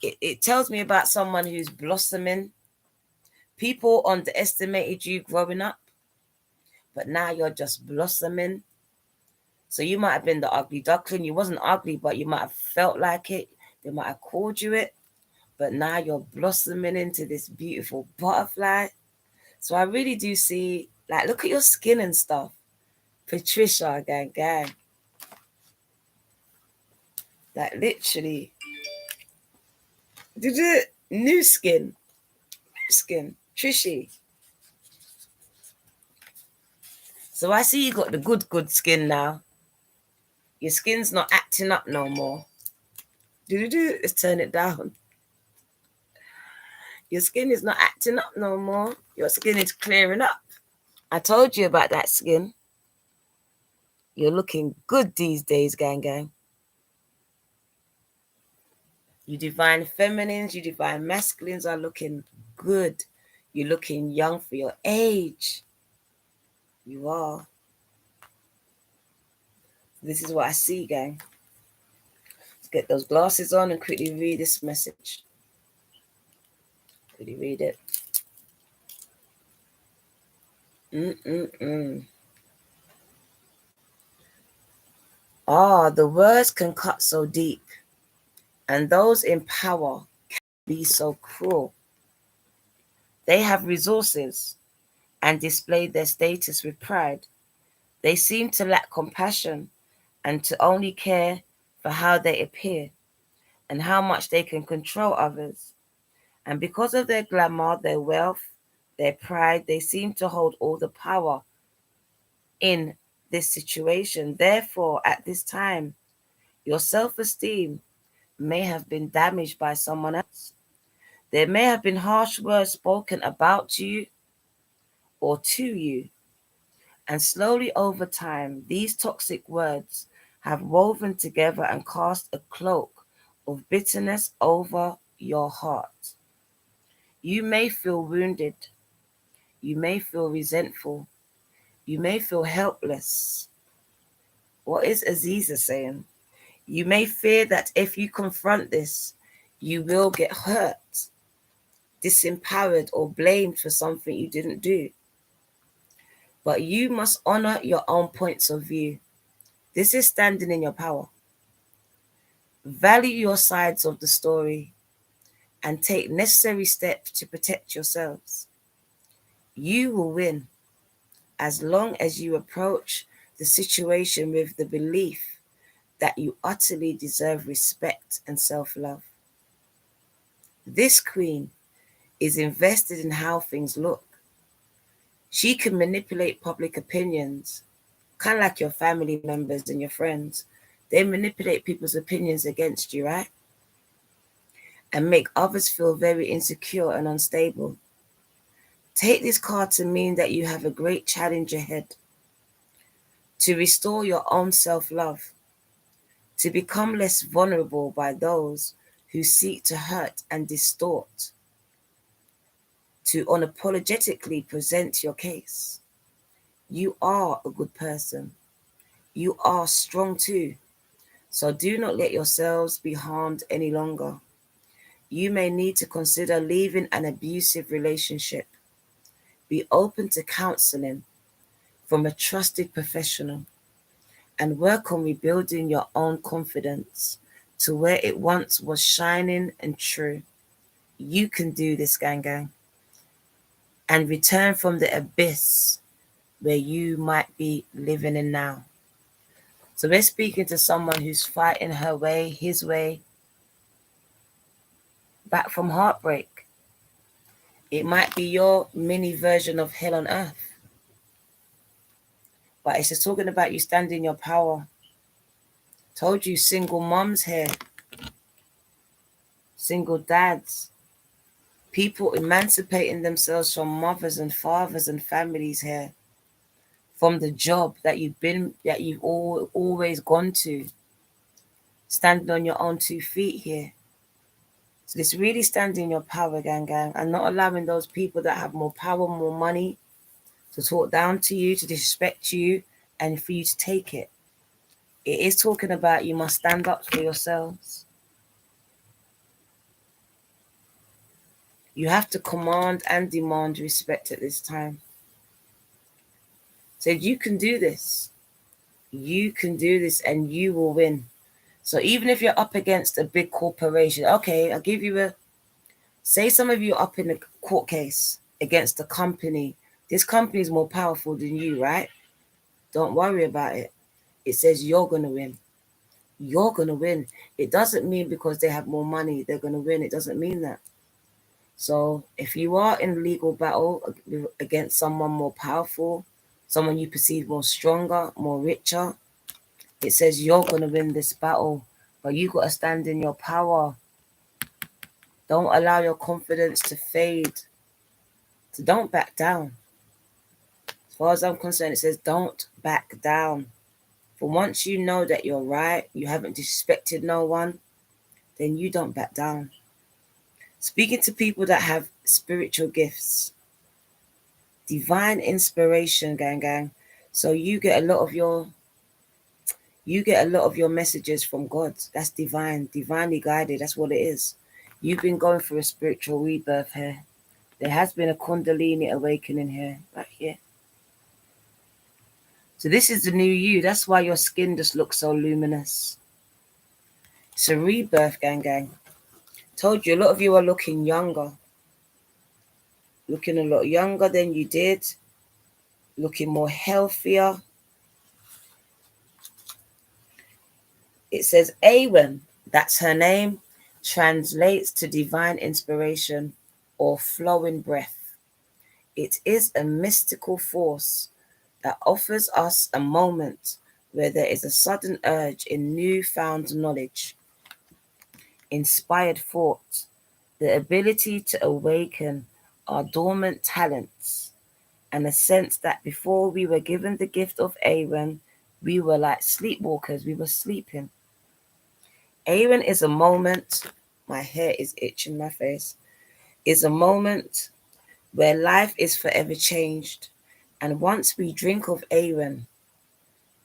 It tells me about someone who's blossoming. People underestimated you growing up, but now you're just blossoming. So you might have been the ugly duckling. You wasn't ugly, but you might have felt like it. They might have called you it. But now you're blossoming into this beautiful butterfly. So I really do see, like, look at your skin and stuff. Patricia, gang. Like, literally. Did it? New skin. Trishy. So I see you got the good skin now. Your skin's not acting up no more. Let's turn it down. Your skin is not acting up no more. Your skin is clearing up. I told you about that skin. You're looking good these days, gang. You divine feminines, you divine masculines are looking good. You're looking young for your age. You are. This is what I see, gang. Let's get those glasses on and quickly read this message. Quickly read it. The words can cut so deep, and those in power can be so cruel. They have resources and display their status with pride. They seem to lack compassion and to only care for how they appear and how much they can control others. And because of their glamour, their wealth, their pride, they seem to hold all the power in this situation. Therefore, at this time, your self-esteem may have been damaged by someone else. There may have been harsh words spoken about you or to you. And slowly over time, these toxic words have woven together and cast a cloak of bitterness over your heart. You may feel wounded. You may feel resentful. You may feel helpless. What is Aziza saying? You may fear that if you confront this, you will get hurt, disempowered, or blamed for something you didn't do. But you must honor your own points of view. This is standing in your power. Value your sides of the story and take necessary steps to protect yourselves. You will win as long as you approach the situation with the belief that you utterly deserve respect and self-love. This queen is invested in how things look. She can manipulate public opinions, kind of like your family members and your friends. They manipulate people's opinions against you, right? And make others feel very insecure and unstable. Take this card to mean that you have a great challenge ahead. To restore your own self-love. To become less vulnerable by those who seek to hurt and distort. To unapologetically present your case. You are a good person. You are strong too. So do not let yourselves be harmed any longer. You may need to consider leaving an abusive relationship. Be open to counseling from a trusted professional and work on rebuilding your own confidence to where it once was shining and true. You can do this, gang. And return from the abyss where you might be living in now. So we're speaking to someone who's fighting her way, his way, back from heartbreak. It might be your mini version of hell on earth. But it's just talking about you standing in your power. Told you, single moms here. Single dads. People emancipating themselves from mothers and fathers and families here, from the job that you've always gone to, standing on your own 2 feet here. So it's really standing in your power, gang, and not allowing those people that have more power, more money, to talk down to you, to disrespect you, and for you to take it. It is talking about you must stand up for yourselves. You have to command and demand respect at this time. So you can do this. You can do this and you will win. So even if you're up against a big corporation, okay, I'll give you say some of you are up in a court case against a company. This company is more powerful than you, right? Don't worry about it. It says you're going to win. You're going to win. It doesn't mean because they have more money, they're going to win. It doesn't mean that. So if you are in legal battle against someone more powerful, someone you perceive more stronger, more richer, it says you're going to win this battle, but you got to stand in your power. Don't allow your confidence to fade. So don't back down. As far as I'm concerned, it says don't back down. For once you know that you're right, you haven't disrespected no one, then you don't back down. Speaking to people that have spiritual gifts, divine inspiration, gang. So you get a lot of your messages from God. That's divine, divinely guided. That's what it is. You've been going through a spiritual rebirth here. There has been a Kundalini awakening here, right here. So this is the new you. That's why your skin just looks so luminous. It's a rebirth, gang. Told you, a lot of you are looking younger. Looking a lot younger than you did. Looking more healthier. It says Awen, that's her name, translates to divine inspiration or flowing breath. It is a mystical force that offers us a moment where there is a sudden urge in newfound knowledge, inspired thought, the ability to awaken our dormant talents, and a sense that before we were given the gift of Awen, we were like sleepwalkers, we were sleeping. Awen is a moment, my hair is itching my face, is a moment where life is forever changed. And once we drink of Awen,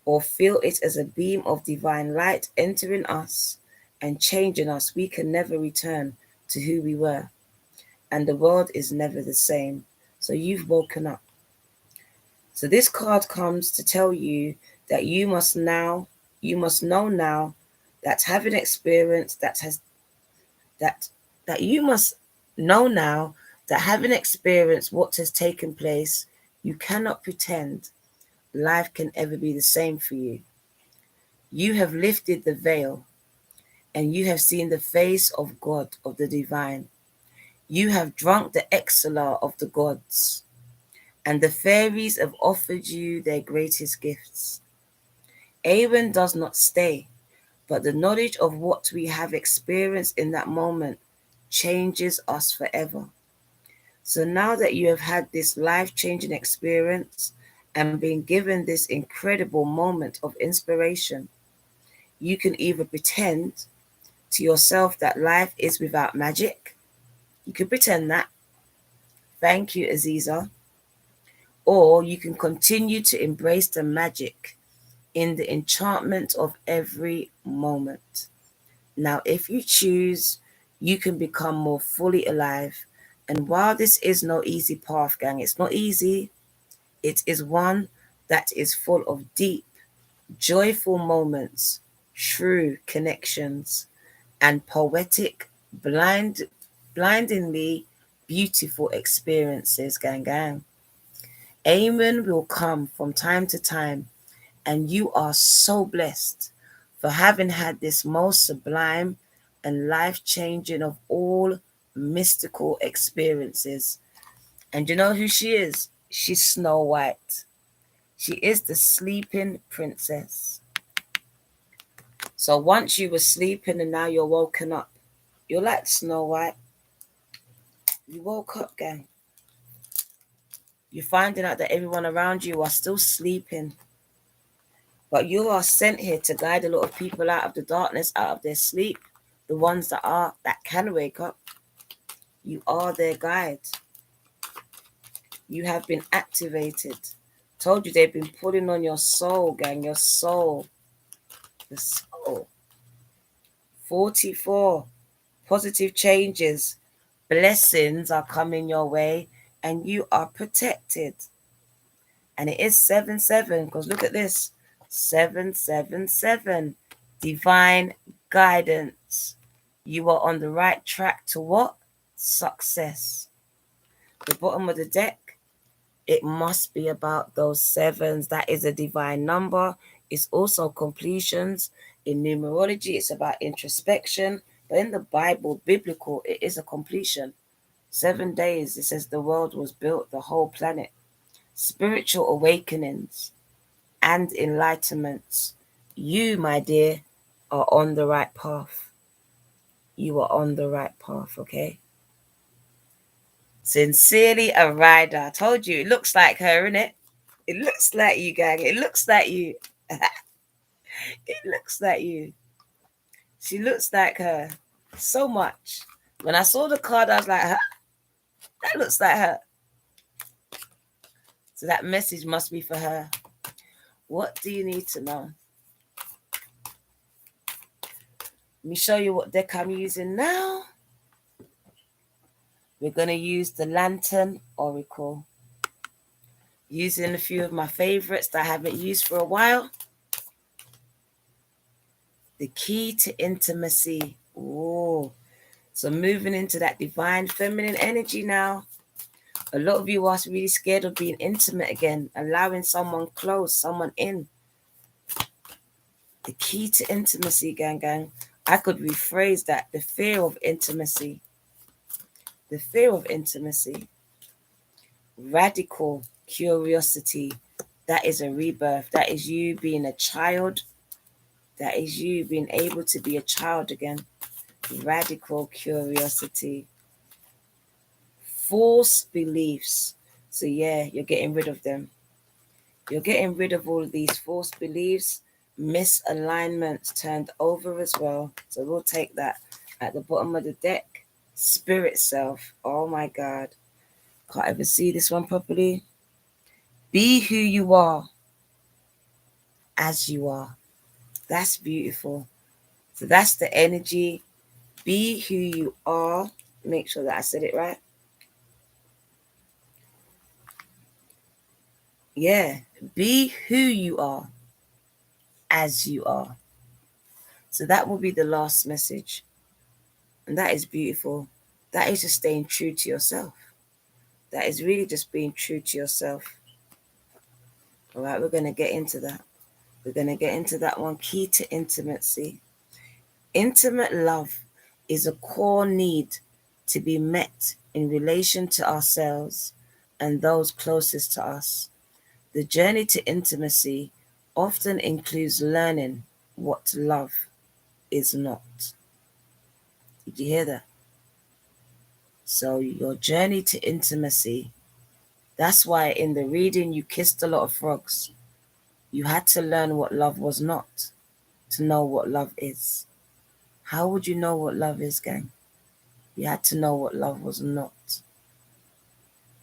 or feel it as a beam of divine light entering us and changing us, we can never return to who we were. And the world is never the same. So you've woken up. So this card comes to tell you that you must know now that having experience that you must know now that having experienced what has taken place, you cannot pretend life can ever be the same for you. You have lifted the veil and you have seen the face of God, of the divine. You have drunk the exhala of the gods, and the fairies have offered you their greatest gifts. Awen does not stay, but the knowledge of what we have experienced in that moment changes us forever. So now that you have had this life-changing experience and been given this incredible moment of inspiration, you can either pretend to yourself that life is without magic. You can pretend that. Thank you, Aziza. Or you can continue to embrace the magic in the enchantment of every moment. Now, if you choose, you can become more fully alive. And while this is no easy path, gang, it's not easy. It is one that is full of deep, joyful moments, true connections, and poetic, blindingly beautiful experiences, gang. Amen will come from time to time, and you are so blessed for having had this most sublime and life-changing of all mystical experiences. And you know who she is? She's Snow White. She is the sleeping princess. So once you were sleeping and now you're woken up, you're like Snow White. You woke up, gang. You're finding out that everyone around you are still sleeping. But you are sent here to guide a lot of people out of the darkness, out of their sleep. The ones that can wake up. You are their guide. You have been activated. Told you they've been pulling on your soul, gang. Your soul. The soul. 44. Positive changes. Blessings are coming your way and you are protected. And it is 7-7 because look at this. 7-7-7. Divine guidance. You are on the right track to what? Success. The bottom of the deck, it must be about those sevens. That is a divine number. It's also completions. In numerology, it's about introspection. But in the Bible, biblical, it is a completion. 7 days, it says the world was built, the whole planet. Spiritual awakenings and enlightenments. You, my dear, are on the right path. You are on the right path, okay? Sincerely a rider. I told you, it looks like her, innit? It looks like you, gang. It looks like you. It looks like you. She looks like her so much. When I saw the card, I was like, that looks like her. So that message must be for her. What do you need to know? Let me show you what deck I'm using now. We're going to use the Lantern Oracle. Using a few of my favorites that I haven't used for a while. The key to intimacy. Oh, so moving into that divine feminine energy now. A lot of you are really scared of being intimate again, allowing someone close, someone in. The key to intimacy, gang. I could rephrase that. The fear of intimacy. The fear of intimacy. Radical curiosity. That is a rebirth. That is you being a child. That is you being able to be a child again. Radical curiosity. False beliefs. So yeah, you're getting rid of them. You're getting rid of all of these false beliefs, misalignments turned over as well. So we'll take that at the bottom of the deck. Spirit self. Oh my God. Can't ever see this one properly. Be who you are as you are. That's beautiful. So that's the energy. Be who you are. Make sure that I said it right. Yeah. Be who you are as you are. So that will be the last message. And that is beautiful. That is just staying true to yourself. That is really just being true to yourself. All right, we're going to get into that. We're going to get into that one. Key to intimacy. Intimate love is a core need to be met in relation to ourselves and those closest to us. The journey to intimacy often includes learning what love is not. Did you hear that? So your journey to intimacy, that's why in the reading you kissed a lot of frogs. You had to learn what love was not to know what love is. How would you know what love is, gang? You had to know what love was not.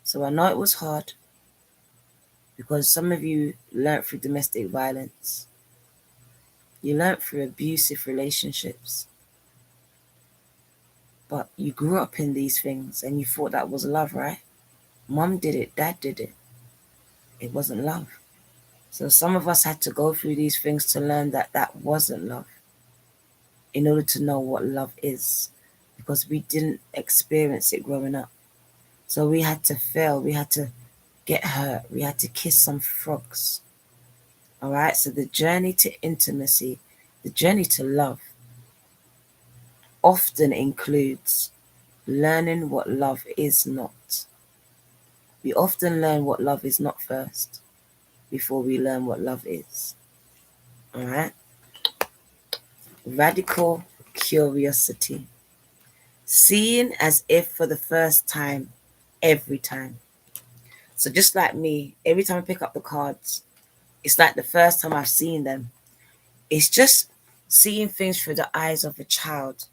So I know it was hard because some of you learned through domestic violence. You learned through abusive relationships. But you grew up in these things and you thought that was love, right? Mom did it, dad did it. It wasn't love. So some of us had to go through these things to learn that that wasn't love in order to know what love is, because we didn't experience it growing up. So we had to fail. We had to get hurt. We had to kiss some frogs. All right. So the journey to intimacy, the journey to love often includes learning what love is not. We often learn what love is not first before we learn what love is. All right. Radical curiosity. Seeing as if for the first time, every time. So just like me, every time I pick up the cards, it's like the first time I've seen them. It's just seeing things through the eyes of a child.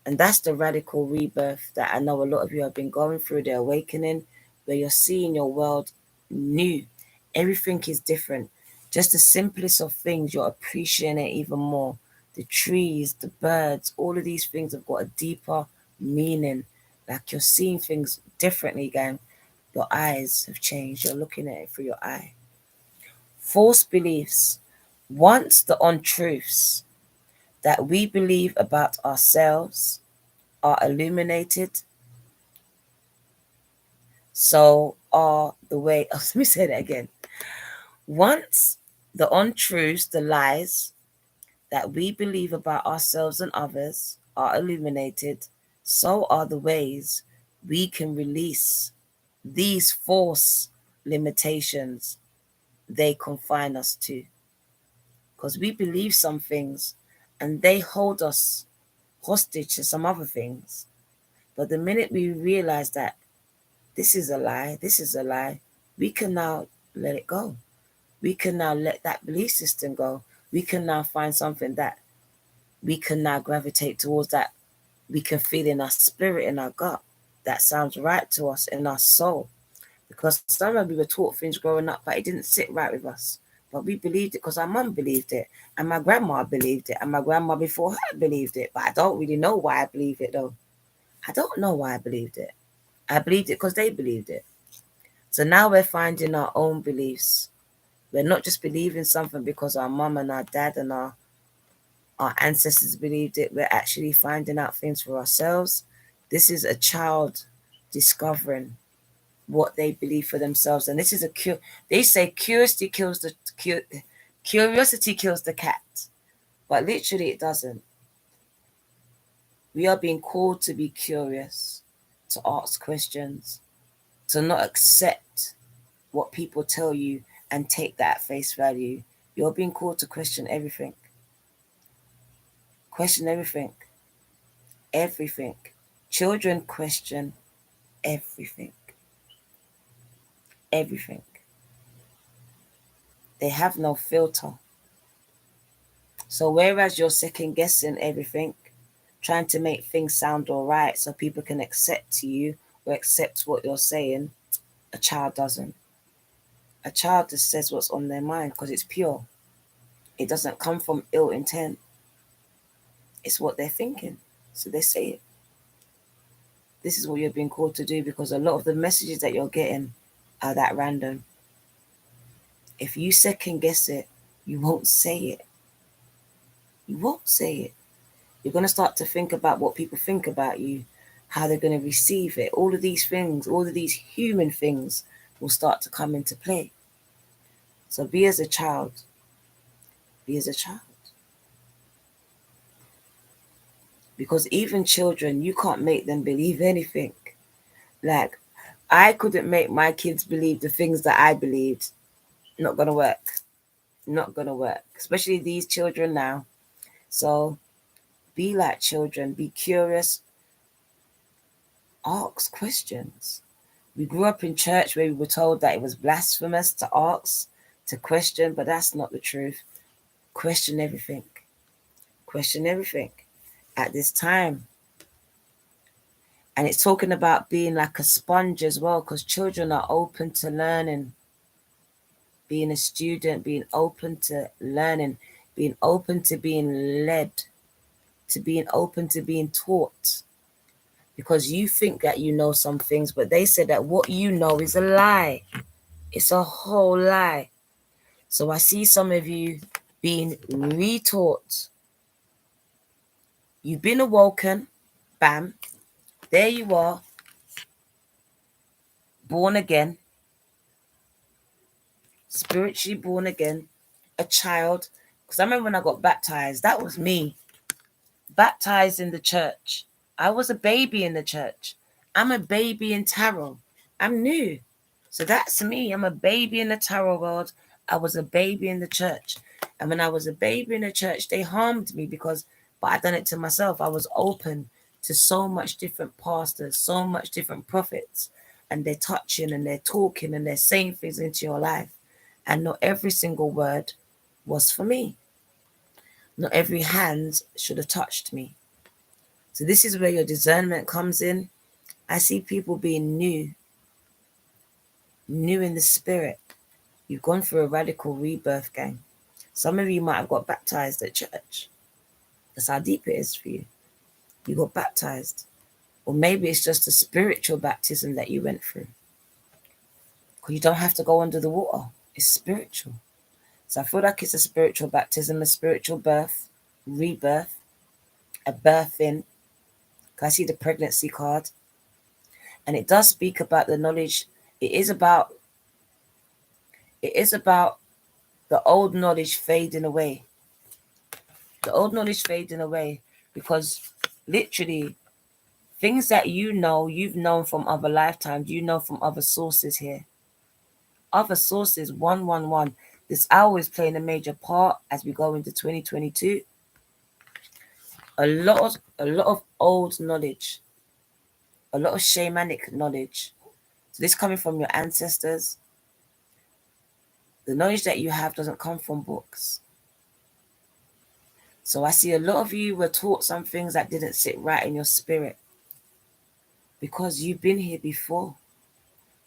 And that's the radical rebirth that I know a lot of you have been going through, the awakening, where you're seeing your world new. Everything is different. Just the simplest of things, you're appreciating it even more. The trees, the birds, all of these things have got a deeper meaning. Like you're seeing things differently, gang. Your eyes have changed. You're looking at it through your eye. False beliefs. Once the untruths that we believe about ourselves are illuminated, so are the way. Oh, let me say that again. Once the untruths, the lies that we believe about ourselves and others are illuminated, so are the ways we can release these false limitations they confine us to. Because we believe some things and they hold us hostage to some other things. But the minute we realize that this is a lie, this is a lie, we can now let it go. We can now let that belief system go. We can now find something that we can now gravitate towards, that we can feel in our spirit, in our gut, that sounds right to us, in our soul. Because sometimes we were taught things growing up, but it didn't sit right with us. But we believed it because our mum believed it, and my grandma believed it, and my grandma before her believed it. But I don't really know why I believe it, though. I don't know why I believed it. I believed it because they believed it. So now we're finding our own beliefs. We're not just believing something because our mum and our dad and our ancestors believed it. We're actually finding out things for ourselves. This is a child discovering what they believe for themselves. And this is they say curiosity kills the cat. But literally it doesn't. We are being called to be curious, to ask questions, to not accept what people tell you and take that at face value. You're being called to question everything. Question everything. Everything. Children question everything. Everything. They have no filter. So whereas you're second guessing everything, trying to make things sound all right so people can accept you or accept what you're saying, a child doesn't. A child just says what's on their mind because it's pure. It doesn't come from ill intent. It's what they're thinking. So they say it. This is what you're being called to do, because a lot of the messages that you're getting are that random. If you second guess it, you won't say it. You won't say it. You're going to start to think about what people think about you, how they're going to receive it. All of these things, all of these human things will start to come into play. So be as a child. Be as a child. Because even children, you can't make them believe anything. Like, I couldn't make my kids believe the things that I believed. Not going to work. Not going to work. Especially these children now. So be like children. Be curious. Ask questions. We grew up in church where we were told that it was blasphemous to ask, to question, but that's not the truth. Question everything. Question everything at this time. And it's talking about being like a sponge as well, because children are open to learning. Being a student, being open to learning, being open to being led, to being open to being taught. Because you think that you know some things, but they said that what you know is a lie. It's a whole lie. So I see some of you being retaught. You've been awoken. Bam. There you are. Born again. Spiritually born again. A child. Because I remember when I got baptized, that was me. Baptized in the church. I was a baby in the church. I'm a baby in tarot. I'm new. So that's me. I'm a baby in the tarot world. I was a baby in the church. And when I was a baby in the church, they harmed me but I done it to myself. I was open to so much different pastors, so much different prophets, and they're touching and they're talking and they're saying things into your life. And not every single word was for me. Not every hand should have touched me. So this is where your discernment comes in. I see people being new in the spirit. You've gone through a radical rebirth, gang. Some of you might have got baptized at church. That's how deep it is for you. You got baptized. Or maybe it's just a spiritual baptism that you went through. Because you don't have to go under the water. It's spiritual. So I feel like it's a spiritual baptism, a spiritual birth, rebirth, a birthing. I see the pregnancy card. And it does speak about the knowledge. It is about the old knowledge fading away. The old knowledge fading away because literally things that you've known from other lifetimes, you know from other sources here. Other sources, 111. This hour is playing a major part as we go into 2022. A lot of old knowledge, a lot of shamanic knowledge. So this coming from your ancestors. The knowledge that you have doesn't come from books. So I see a lot of you were taught some things that didn't sit right in your spirit because you've been here before.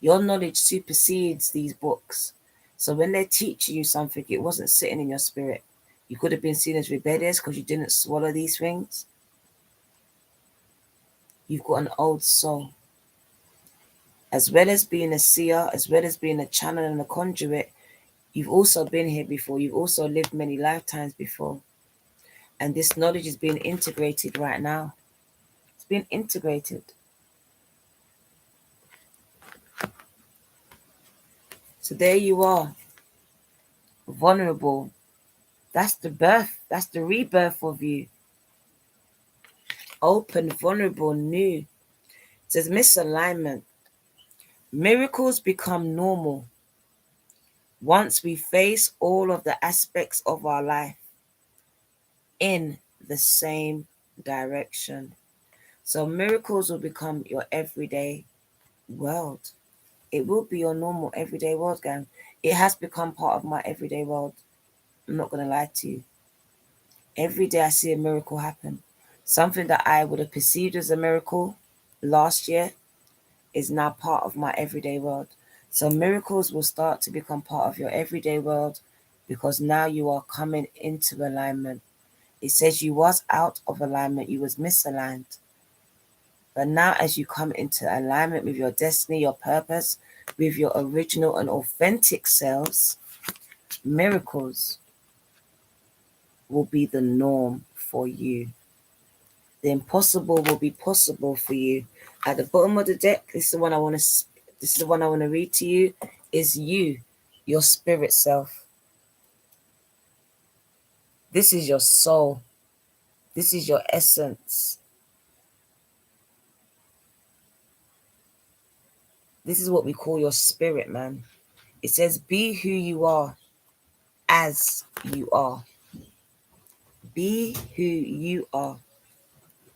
Your knowledge supersedes these books. So when they're teaching you something, it wasn't sitting in your spirit. You could have been seen as rebellious because you didn't swallow these things. You've got an old soul. As well as being a seer, as well as being a channel and a conduit, you've also been here before. You've also lived many lifetimes before. And this knowledge is being integrated right now. It's being integrated. So there you are. Vulnerable. That's the birth. That's the rebirth of you. Open, vulnerable, new. It says misalignment. Miracles become normal once we face all of the aspects of our life in the same direction. So miracles will become your everyday world. It will be your normal everyday world, gang. It has become part of my everyday world. I'm not going to lie to you. Every day I see a miracle happen. Something that I would have perceived as a miracle last year is now part of my everyday world. So miracles will start to become part of your everyday world because now you are coming into alignment. It says you was out of alignment, you was misaligned. But now as you come into alignment with your destiny, your purpose, with your original and authentic selves, miracles will be the norm for you. The impossible will be possible for you. At the bottom of the deck, this is the one I want to read to you, is you, your spirit self. This is your soul. This is your essence. This is what we call your spirit, man. It says, be who you are as you are. Be who you are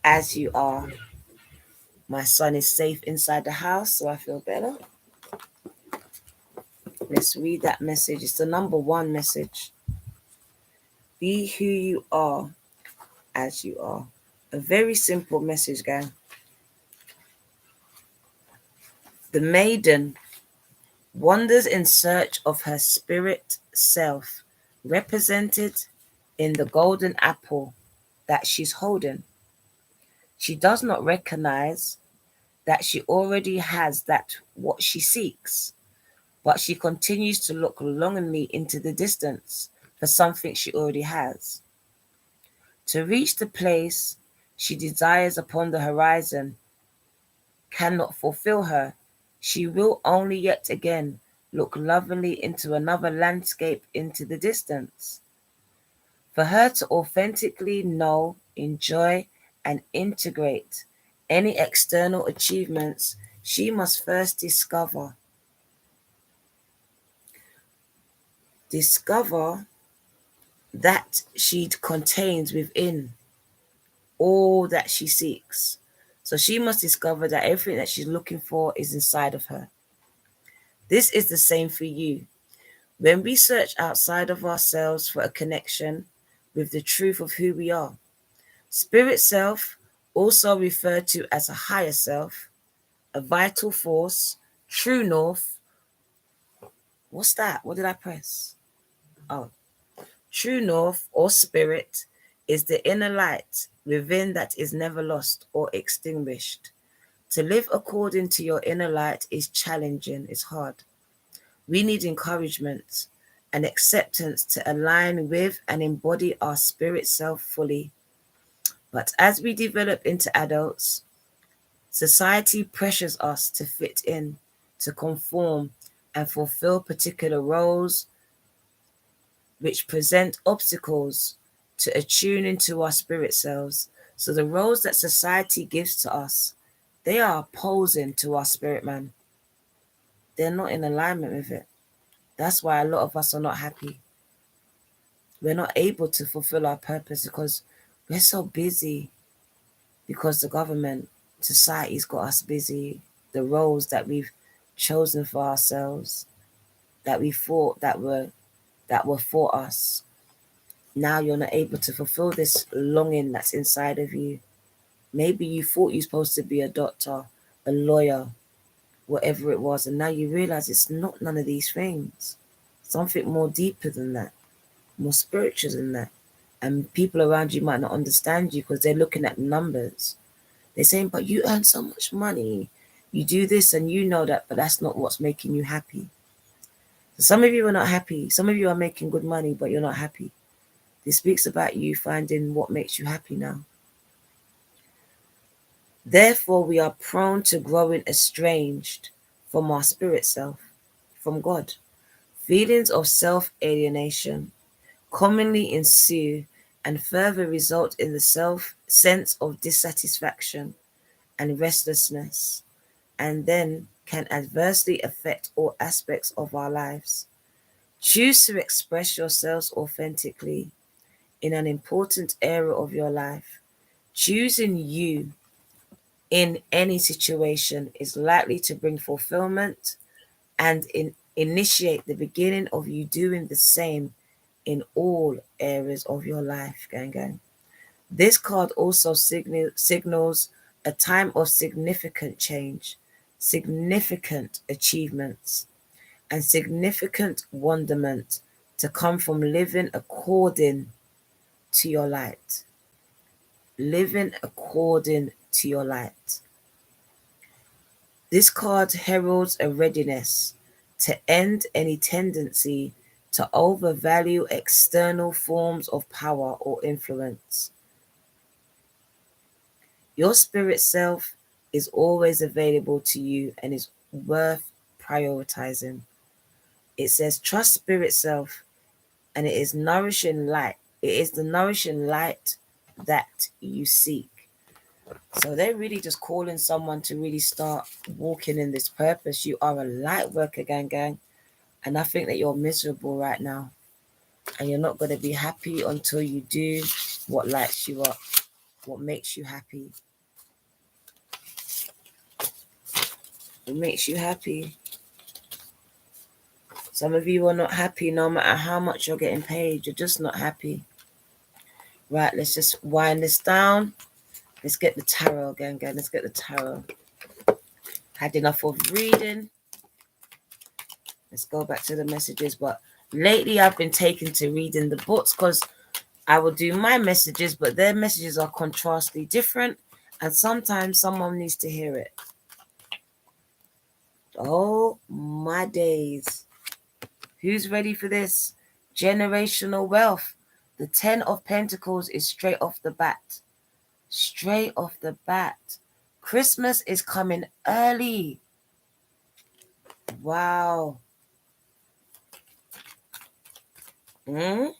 as you are. My son is safe inside the house, so I feel better. Let's read that message. It's the number 1 message. Be who you are as you are. A very simple message, gang. The maiden wanders in search of her spirit self, represented in the golden apple that she's holding. She does not recognize that she already has that what she seeks, but she continues to look longingly into the distance for something she already has. To reach the place she desires upon the horizon cannot fulfill her. She will only yet again look lovingly into another landscape into the distance. For her to authentically know, enjoy, and integrate any external achievements, she must first discover that she contains within all that she seeks. So she must discover that everything that she's looking for is inside of her. This is the same for you. When we search outside of ourselves for a connection with the truth of who we are, spirit self, also referred to as a higher self, a vital force, true north. What's that? What did I press? Oh, true north or spirit is the inner light within that is never lost or extinguished. To live according to your inner light is challenging, it's hard. We need encouragement and acceptance to align with and embody our spirit self fully. But as we develop into adults, society pressures us to fit in, to conform, and fulfill particular roles which present obstacles to attuning to our spirit selves. So the roles that society gives to us, they are opposing to our spirit man. They're not in alignment with it. That's why a lot of us are not happy. We're not able to fulfill our purpose because we're so busy, because the government, society's got us busy. The roles that we've chosen for ourselves, that we thought that were for us. Now you're not able to fulfill this longing that's inside of you. Maybe you thought you're supposed to be a doctor, a lawyer, whatever it was, and now you realize it's not none of these things. Something more deeper than that, more spiritual than that. And people around you might not understand you because they're looking at numbers. They're saying, but you earn so much money. You do this and you know that, but that's not what's making you happy. So some of you are not happy. Some of you are making good money, but you're not happy. This speaks about you finding what makes you happy now. Therefore, we are prone to growing estranged from our spirit self, from God. Feelings of self-alienation commonly ensue and further result in the sense of dissatisfaction and restlessness, and then can adversely affect all aspects of our lives. Choose to express yourselves authentically in an important area of your life. Choosing you in any situation is likely to bring fulfillment and initiate the beginning of you doing the same in all areas of your life, gang. This card also signals a time of significant change, significant achievements, and significant wonderment to come from living according to your light. Living according to your light. This card heralds a readiness to end any tendency to overvalue external forms of power or influence. Your spirit self is always available to you and is worth prioritizing. It says, trust spirit self, and it is nourishing light. It is the nourishing light that you seek. So they're really just calling someone to really start walking in this purpose. You are a light worker, gang. And I think that you're miserable right now. And you're not going to be happy until you do what lights you up, what makes you happy. It makes you happy. Some of you are not happy no matter how much you're getting paid. You're just not happy. Right, let's just wind this down. Let's get the tarot again, gang. Let's get the tarot. Had enough of reading. Let's go back to the messages. But lately I've been taken to reading the books because I will do my messages, but their messages are contrastly different. And sometimes someone needs to hear it. Oh, my days. Who's ready for this? Generational wealth. The 10 of Pentacles is straight off the bat. Straight off the bat. Christmas is coming early. Wow. Is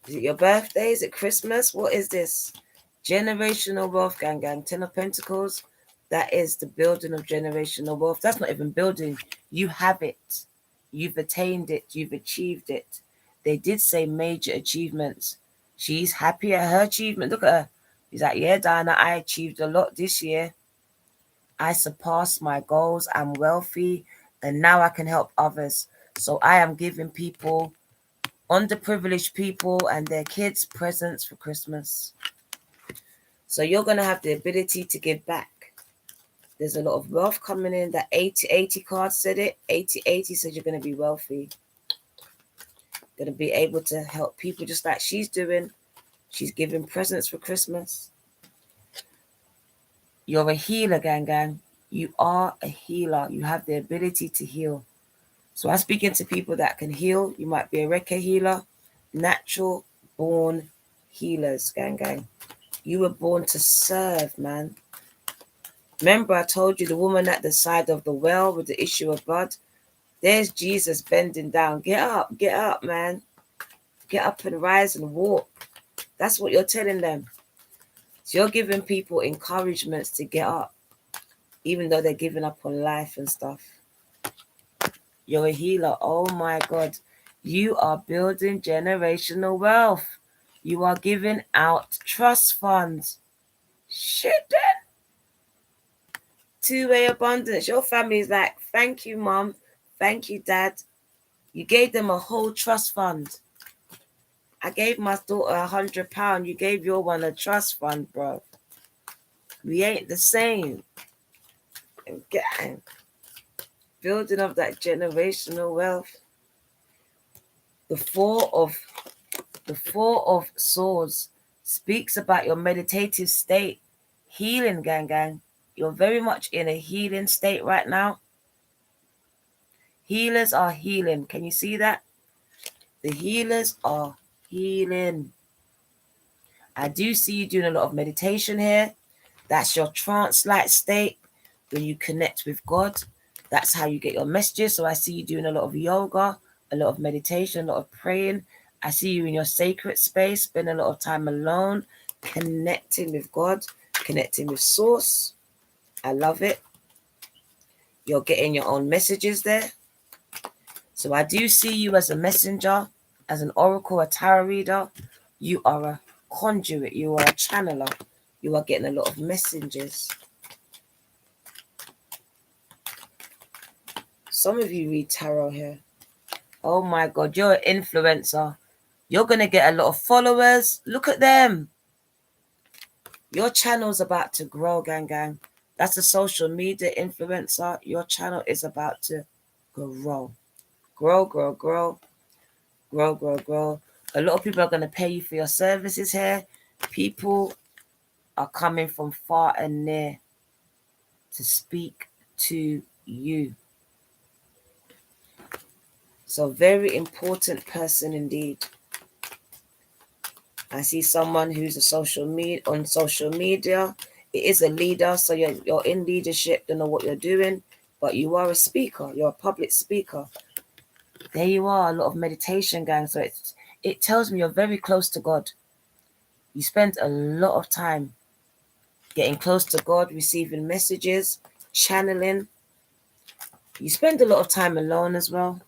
it your birthday? Is it Christmas? What is this? Generational wealth, gang. 10 of Pentacles. That is the building of generational wealth. That's not even building. You have it. You've attained it. You've achieved it. They did say major achievements. She's happy at her achievement. Look at her. He's like, yeah, Diana, I achieved a lot this year. I surpassed my goals. I'm wealthy, and now I can help others. So I am giving people, underprivileged people and their kids, presents for Christmas. So you're going to have the ability to give back. There's a lot of wealth coming in. That 80-80 card said it. 80-80 says you're going to be wealthy. Going to be able to help people just like she's doing. She's giving presents for Christmas. You're a healer, gang. You are a healer. You have the ability to heal. So I'm speaking to people that can heal. You might be a Reiki healer. Natural born healers, gang. You were born to serve, man. Remember I told you the woman at the side of the well with the issue of blood? There's Jesus bending down. Get up, man. Get up and rise and walk. That's what you're telling them. So you're giving people encouragements to get up, even though they're giving up on life and stuff. You're a healer. Oh my God. You are building generational wealth. You are giving out trust funds. Shit, then. Two-way abundance. Your family is like, thank you, Mom. Thank you, Dad. You gave them a whole trust fund. I gave my daughter £100. You gave your one a trust fund, bro. We ain't the same. Again, building up that generational wealth. The Four of Swords speaks about your meditative state. Healing, gang. You're very much in a healing state right now. Healers are healing. Can you see that? The healers are healing. I do see you doing a lot of meditation here. That's your trance-like state when you connect with God. That's how you get your messages. So I see you doing a lot of yoga, a lot of meditation, a lot of praying. I see you in your sacred space, spend a lot of time alone, connecting with God, connecting with Source. I love it. You're getting your own messages there. So I do see you as a messenger, as an oracle, a tarot reader. You are a conduit. You are a channeler. You are getting a lot of messages. Some of you read tarot here. Oh my God, you're an influencer. You're going to get a lot of followers. Look at them. Your channel's about to grow, gang. That's a social media influencer. Your channel is about to grow. Grow. A lot of people are going to pay you for your services here. People are coming from far and near to speak to you. So very important person indeed. I see someone who's on social media. It is a leader, so you're in leadership, don't know what you're doing, but you are a speaker. You're a public speaker. There you are, a lot of meditation, gang. So it tells me you're very close to God. You spend a lot of time getting close to God, receiving messages, channeling. You spend a lot of time alone as well.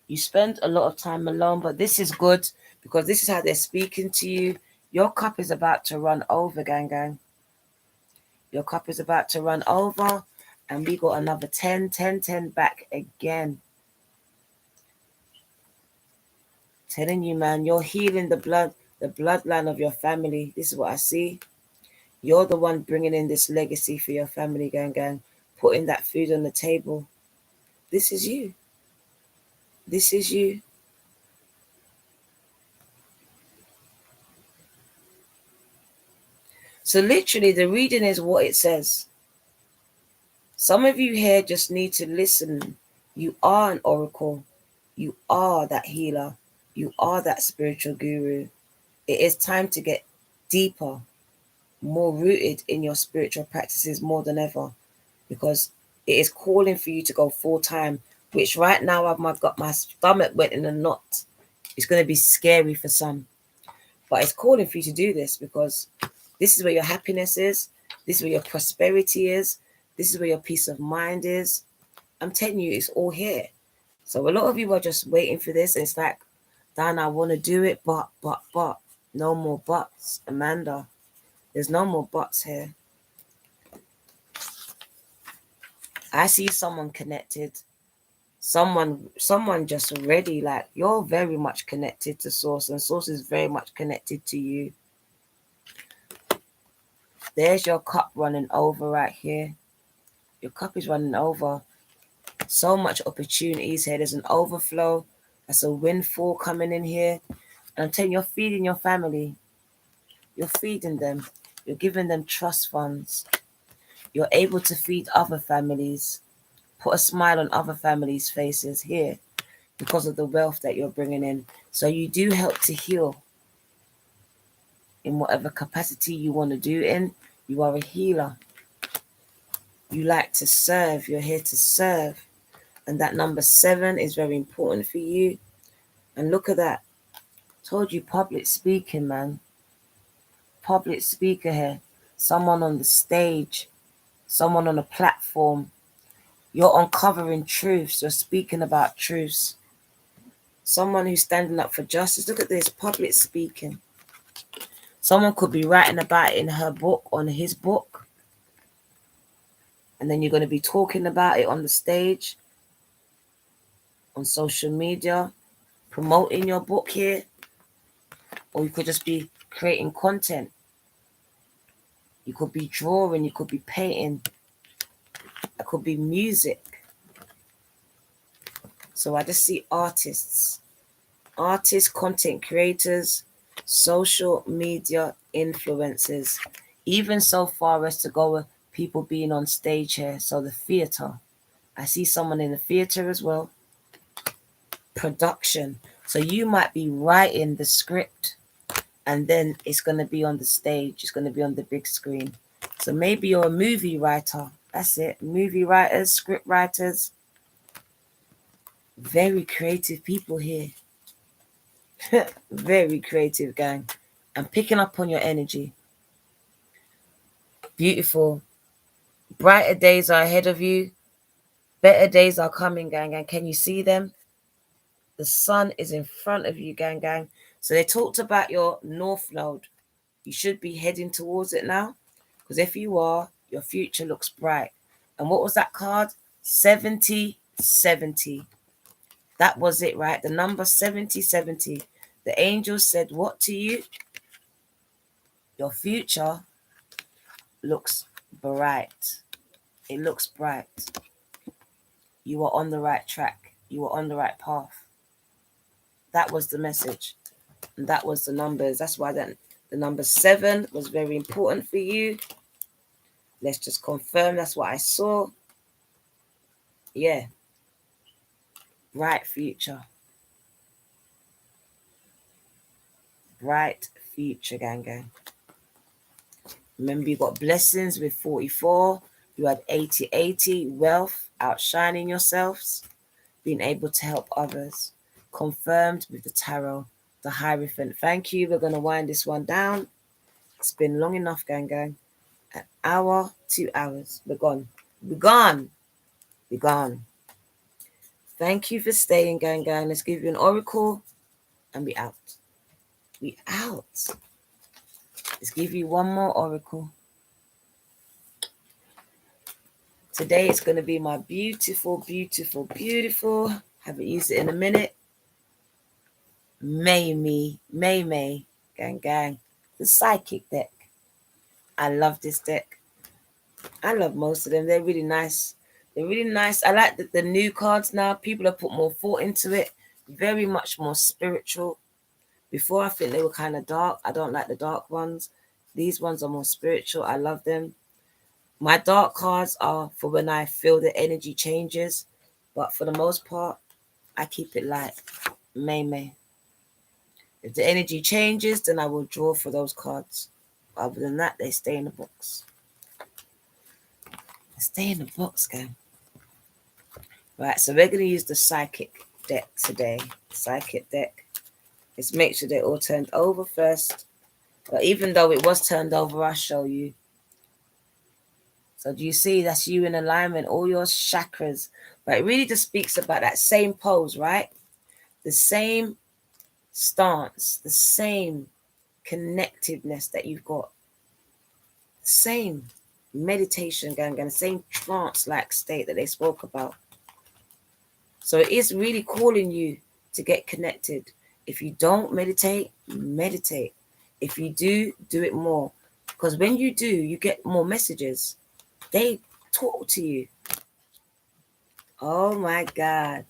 You spend a lot of time alone, but this is good because this is how they're speaking to you. Your cup is about to run over, gang. Your cup is about to run over, and we got another 10 back again. Telling you, man, you're healing the bloodline of your family. This is what I see. You're the one bringing in this legacy for your family, gang. Putting that food on the table. This is you. This is you. So literally, the reading is what it says. Some of you here just need to listen. You are an oracle. You are that healer. You are that spiritual guru. It is time to get deeper, more rooted in your spiritual practices more than ever, because it is calling for you to go full time, which right now I've got my stomach went in a knot. It's going to be scary for some, but it's calling for you to do this because this is where your happiness is. This is where your prosperity is. This is where your peace of mind is. I'm telling you, it's all here. So a lot of you are just waiting for this. And it's like, Dan, I want to do it, but. No more buts, Amanda. There's no more buts here. I see someone connected. Someone just already, like, you're very much connected to Source, and Source is very much connected to you. There's your cup running over right here. Your cup is running over. So much opportunities here. There's an overflow. That's a windfall coming in here. And I'm telling you, you're feeding your family. You're feeding them. You're giving them trust funds. You're able to feed other families. Put a smile on other families' faces here because of the wealth that you're bringing in. So you do help to heal in whatever capacity you want to do in. You are a healer. You like to serve. You're here to serve. And that number 7 is very important for you. And look at that. Told you, public speaking, man. Public speaker here. Someone on the stage. Someone on a platform. You're uncovering truths. You're speaking about truths. Someone who's standing up for justice. Look at this, public speaking. Someone could be writing about it in her book, on his book. And then you're going to be talking about it on the stage, on social media, promoting your book here. Or you could just be creating content. You could be drawing, you could be painting. It could be music. So I just see artists, content creators, social media influencers, even so far as to go with people being on stage here. So the theater, I see someone in the theater as well. Production. So you might be writing the script and then it's going to be on the stage. It's going to be on the big screen. So maybe you're a movie writer. That's it. Movie writers, script writers. Very creative people here. Very creative, gang. I'm picking up on your energy. Beautiful. Brighter days are ahead of you. Better days are coming, gang. And can you see them? The sun is in front of you, gang. So they talked about your north node. You should be heading towards it now. Because if you are, your future looks bright. And what was that card? 7070. That was it, right? The number 7070. The angel said what to you? Your future looks bright. It looks bright. You are on the right track. You are on the right path. That was the message. And that was the numbers. That's why the number 7 was very important for you. Let's just confirm that's what I saw. Yeah. Bright future. Bright future, gang. Remember, you got blessings with 44. You had 80, wealth, outshining yourselves, being able to help others. Confirmed with the tarot, the Hierophant. Thank you. We're going to wind this one down. It's been long enough, gang. An hour, 2 hours. We're gone. We're gone. We're gone. Thank you for staying, gang. Let's give you an oracle and we out. We out. Let's give you one more oracle. Today it's going to be my beautiful, haven't used it in a minute, May, gang. The psychic deck. I love this deck. I love most of them. They're really nice. I like the new cards now. People have put more thought into it. Very much more spiritual. Before, I think they were kind of dark. I don't like the dark ones. These ones are more spiritual. I love them. My dark cards are for when I feel the energy changes. But for the most part, I keep it light. May. If the energy changes, then I will draw for those cards. Other than that, they stay in the box. They stay in the box, gang. Right, so we're going to use the psychic deck today. Psychic deck. Let's make sure they're all turned over first. But even though it was turned over, I'll show you. So do you see that's you in alignment, all your chakras. But it really just speaks about that same pose, right? The same stance, the same connectiveness that you've got. Same meditation, gang, same trance-like state that they spoke about. So it is really calling you to get connected. If you don't meditate, meditate. If you do, do it more. Because when you do, you get more messages. They talk to you. Oh my God.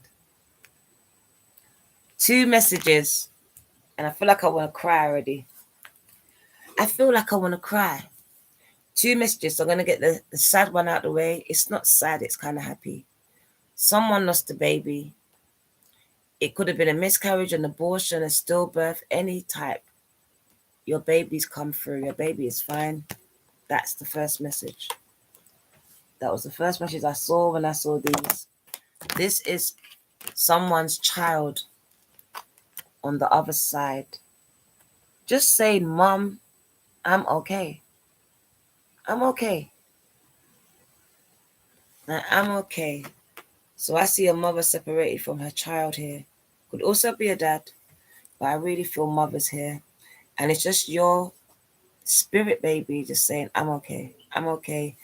2 messages. And I feel like I want to cry already. I feel like I want to cry. 2 messages. So I'm going to get the sad one out of the way. It's not sad. It's kind of happy. Someone lost a baby. It could have been a miscarriage, an abortion, a stillbirth, any type. Your baby's come through. Your baby is fine. That's the first message. That was the first message I saw when I saw these. This is someone's child on the other side. Just saying, Mom, I'm okay. I'm okay. I'm okay. So I see a mother separated from her child here. Could also be a dad, but I really feel mother's here. And it's just your spirit baby just saying, I'm okay. I'm okay.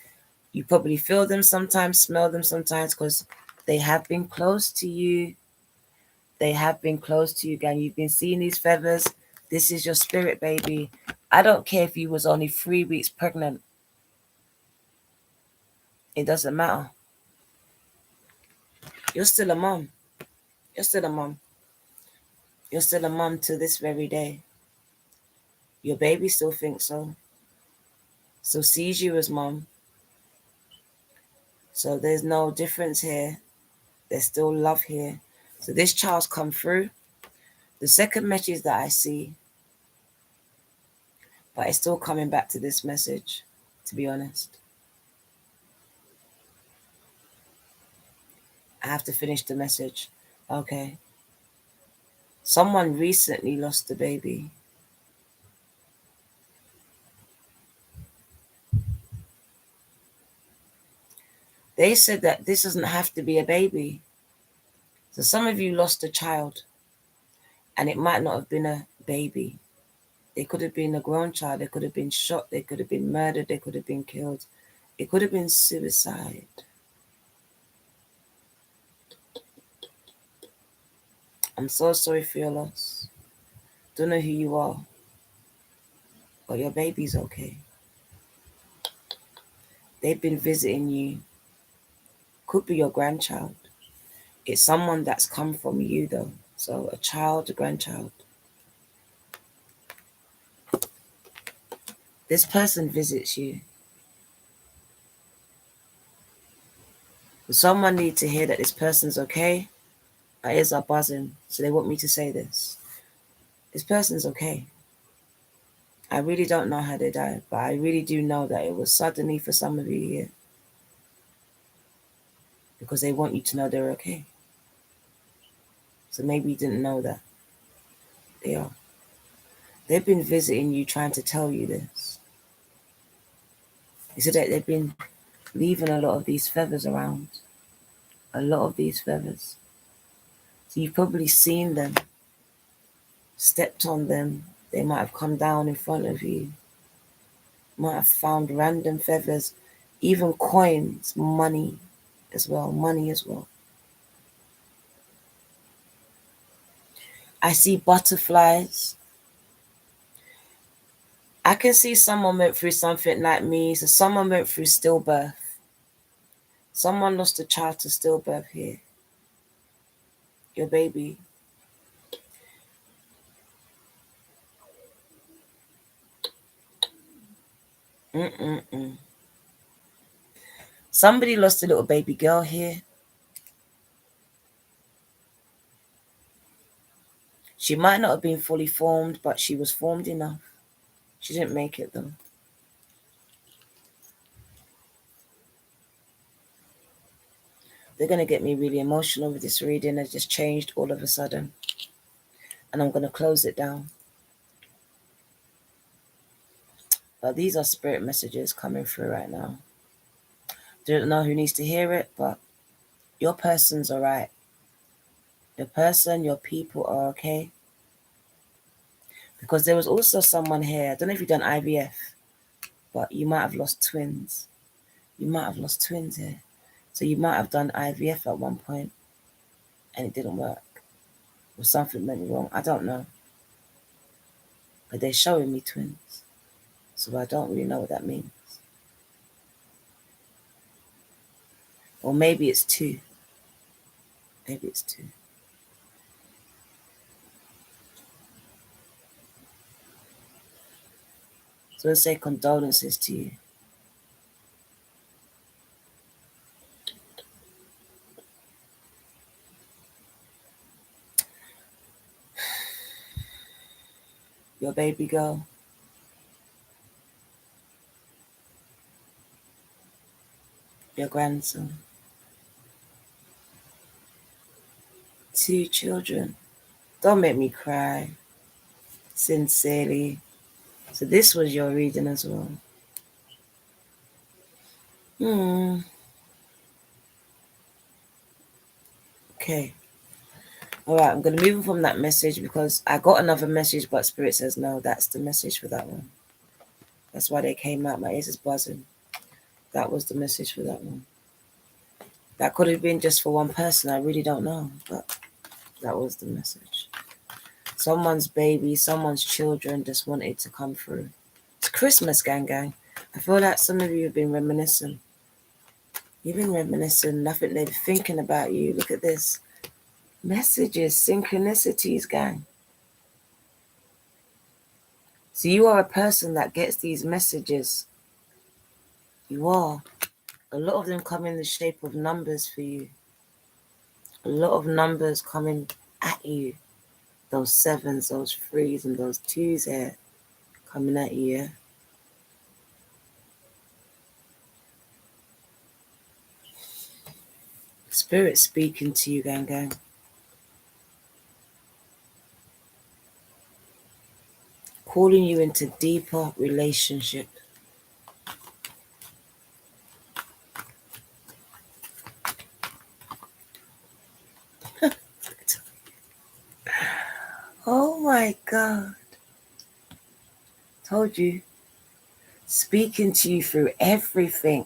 You probably feel them sometimes, smell them sometimes, because they have been close to you. They have been close to you, gang. You've been seeing these feathers. This is your spirit baby. I don't care if you was only 3 weeks pregnant. It doesn't matter. You're still a mom. You're still a mom. You're still a mom to this very day. Your baby still thinks so. So sees you as mom. So there's no difference here. There's still love here. So this child's come through. The second message that I see, but it's still coming back to this message, to be honest. I have to finish the message. Okay. Someone recently lost a baby. They said that this doesn't have to be a baby. So some of you lost a child, and it might not have been a baby. It could have been a grown child. They could have been shot. They could have been murdered. They could have been killed. It could have been suicide. I'm so sorry for your loss. Don't know who you are, but your baby's okay. They've been visiting you. Could be your grandchild. It's someone that's come from you, though. So a child, a grandchild. This person visits you. Someone needs to hear that this person's okay. My ears are buzzing, so they want me to say this. This person's okay. I really don't know how they died, but I really do know that it was suddenly for some of you here. Because they want you to know they're okay. So maybe you didn't know that. They are. They've been visiting you, trying to tell you this. They said that they've been leaving a lot of these feathers around. A lot of these feathers. So you've probably seen them, stepped on them. They might have come down in front of you. Might have found random feathers, even coins, money as well. I see butterflies. I can see someone went through something like me. So someone went through stillbirth. Someone lost a child to stillbirth here. Your baby. Somebody lost a little baby girl here. She might not have been fully formed, but she was formed enough. She didn't make it though. They're going to get me really emotional with this reading. It just changed all of a sudden. And I'm going to close it down. But these are spirit messages coming through right now. Don't know who needs to hear it, but your person's all right. Your person, your people are okay. Because there was also someone here. I don't know if you've done IVF. but you might have lost twins. You might have lost twins here. So you might have done IVF at one point and it didn't work. Or something went wrong. I don't know. But they're showing me twins. So I don't really know what that means. Or maybe it's two. Maybe it's two. So let's say condolences to you. Your baby girl. Your grandson. 2 children. Don't make me cry. Sincerely. So this was your reading as well. Okay. All right, I'm going to move on from that message because I got another message, but Spirit says no, that's the message for that one. That's why they came out. My ears is buzzing. That was the message for that one. That could have been just for one person. I really don't know, but that was the message. Someone's baby, someone's children just wanted to come through. It's Christmas, gang. I feel like some of you have been reminiscing. You've been reminiscing. I think they're thinking about you. Look at this. Messages, synchronicities, gang. So you are a person that gets these messages. You are. A lot of them come in the shape of numbers for you. A lot of numbers coming at you. Those 7s, those 3s, and those 2s here coming at you, yeah? Spirit speaking to you, gang. Calling you into deeper relationship. Oh my God. Told you. Speaking to you through everything.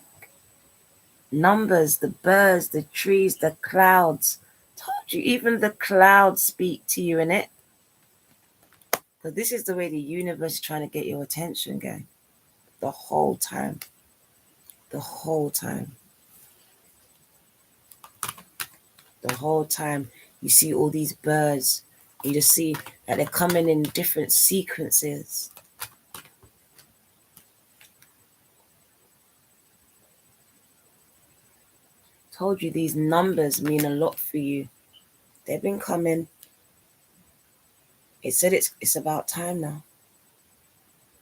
Numbers, the birds, the trees, the clouds. Told you, even the clouds speak to you in it. But this is the way the universe is trying to get your attention, gang. The whole time. The whole time. The whole time. You see all these birds. You just see that they're coming in different sequences. Told you these numbers mean a lot for you. They've been coming. It said it's about time now.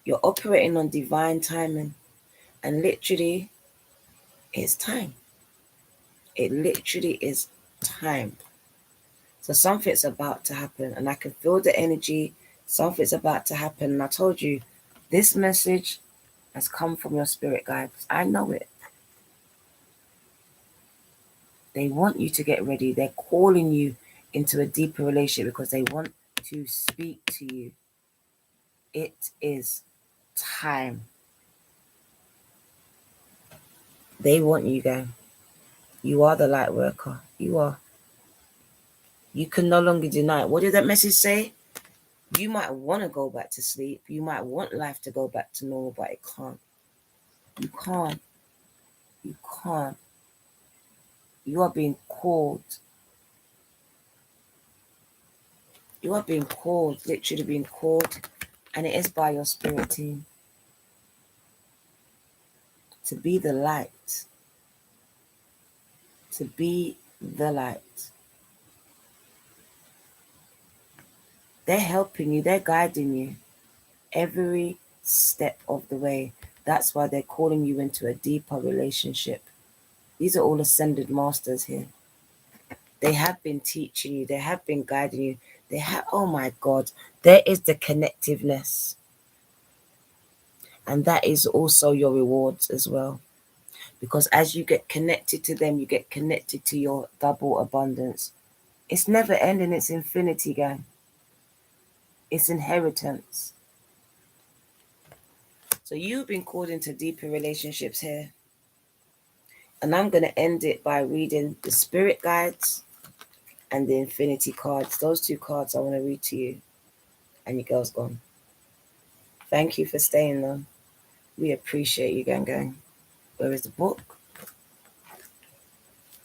You're operating on divine timing. And literally, it's time. It literally is time. So something's about to happen. And I can feel the energy. Something's about to happen. And I told you, this message has come from your spirit guides. I know it. They want you to get ready. They're calling you into a deeper relationship because they want to speak to you. It is time. They want you, gang. You are the light worker. You are. You can no longer deny it. What did that message say? You might want to go back to sleep. You might want life to go back to normal, but it can't. You can't. You can't. You are being called. You are being called, literally being called, and it is by your spirit team. To be the light. To be the light. They're helping you. They're guiding you every step of the way. That's why they're calling you into a deeper relationship. These are all ascended masters here. They have been teaching you. They have been guiding you. They have, oh my God, there is the connectiveness. And that is also your rewards as well. Because as you get connected to them, you get connected to your double abundance. It's never ending. It's infinity, gang. It's inheritance. So you've been called into deeper relationships here. And I'm going to end it by reading the spirit guides and the infinity cards. Those two cards I want to read to you. And your girl's gone. Thank you for staying though. We appreciate you, gang. Where is the book?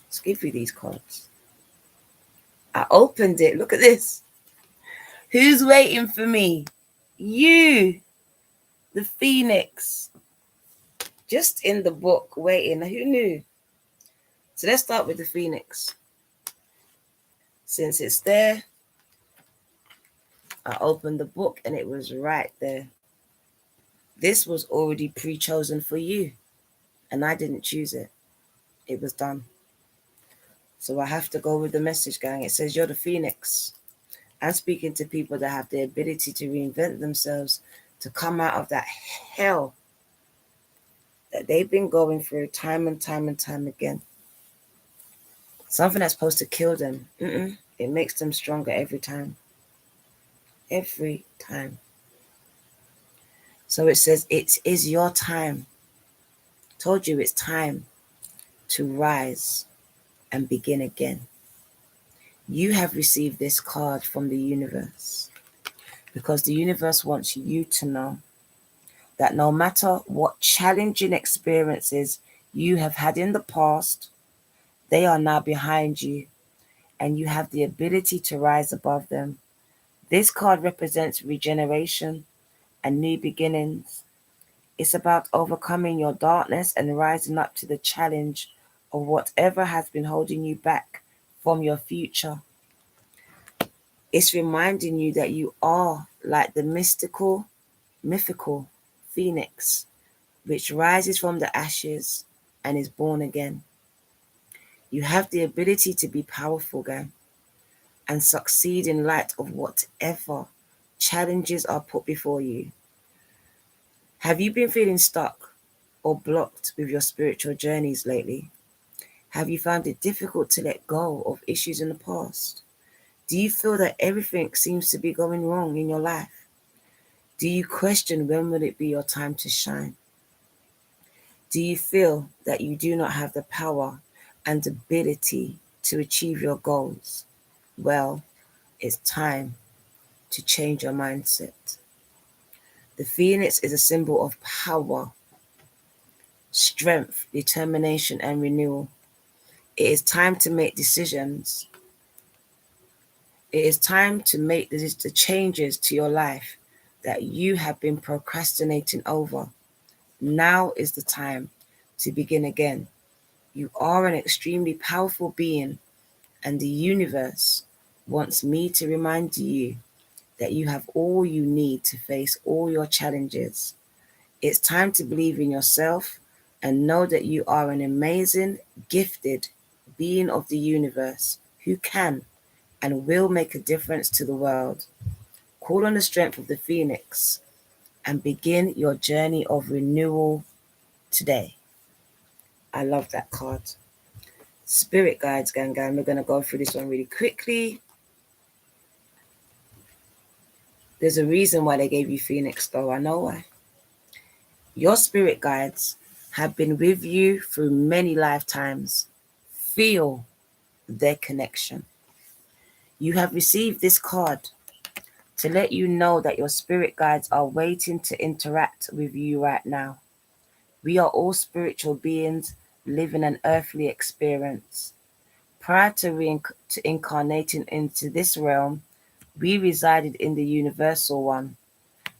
Let's give you these cards. I opened it. Look at this. Who's waiting for me? You, the Phoenix. Just in the book, waiting. Who knew? So let's start with the Phoenix. Since it's there, I opened the book and it was right there. This was already pre-chosen for you. And I didn't choose it. It was done. So I have to go with the message, gang. It says, you're the Phoenix. I'm speaking to people that have the ability to reinvent themselves, to come out of that hell that they've been going through time and time again. Something that's supposed to kill them. It makes them stronger every time. Every time. So it says, it is your time. Told you it's time to rise and begin again. You have received this card from the universe because the universe wants you to know that no matter what challenging experiences you have had in the past, they are now behind you and you have the ability to rise above them. This card represents regeneration and new beginnings. It's about overcoming your darkness and rising up to the challenge of whatever has been holding you back from your future. It's reminding you that you are like the mythical phoenix, which rises from the ashes and is born again. You have the ability to be powerful, gang, and succeed in light of whatever challenges are put before you. Have you been feeling stuck or blocked with your spiritual journeys lately? Have you found it difficult to let go of issues in the past? Do you feel that everything seems to be going wrong in your life? Do you question when will it be your time to shine? Do you feel that you do not have the power and ability to achieve your goals? Well, it's time to change your mindset. The phoenix is a symbol of power, strength, determination, and renewal. It is time to make decisions. It is time to make the changes to your life that you have been procrastinating over. Now is the time to begin again. You are an extremely powerful being, and the universe wants me to remind you that you have all you need to face all your challenges. It's time to believe in yourself and know that you are an amazing, gifted being of the universe who can and will make a difference to the world. Call on the strength of the phoenix and begin your journey of renewal today. I love that card. Spirit guides, gang. We're going to go through this one really quickly. There's a reason why they gave you Phoenix, though. I know why. Your spirit guides have been with you through many lifetimes. Feel their connection. You have received this card to let you know that your spirit guides are waiting to interact with you right now. We are all spiritual beings living an earthly experience. Prior to incarnating into this realm, we resided in the universal one.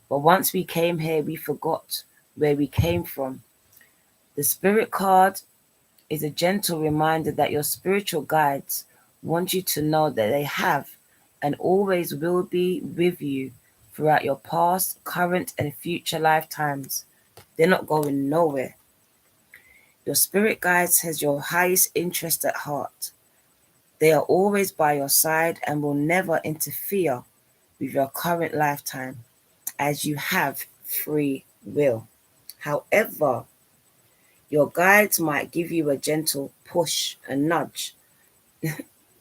But once we came here, we forgot where we came from. The spirit card is a gentle reminder that your spiritual guides want you to know that they have and always will be with you throughout your past, current, and future lifetimes. They're not going nowhere. Your spirit guides has your highest interest at heart. They are always by your side and will never interfere with your current lifetime as you have free will. However, your guides might give you a gentle push, a nudge,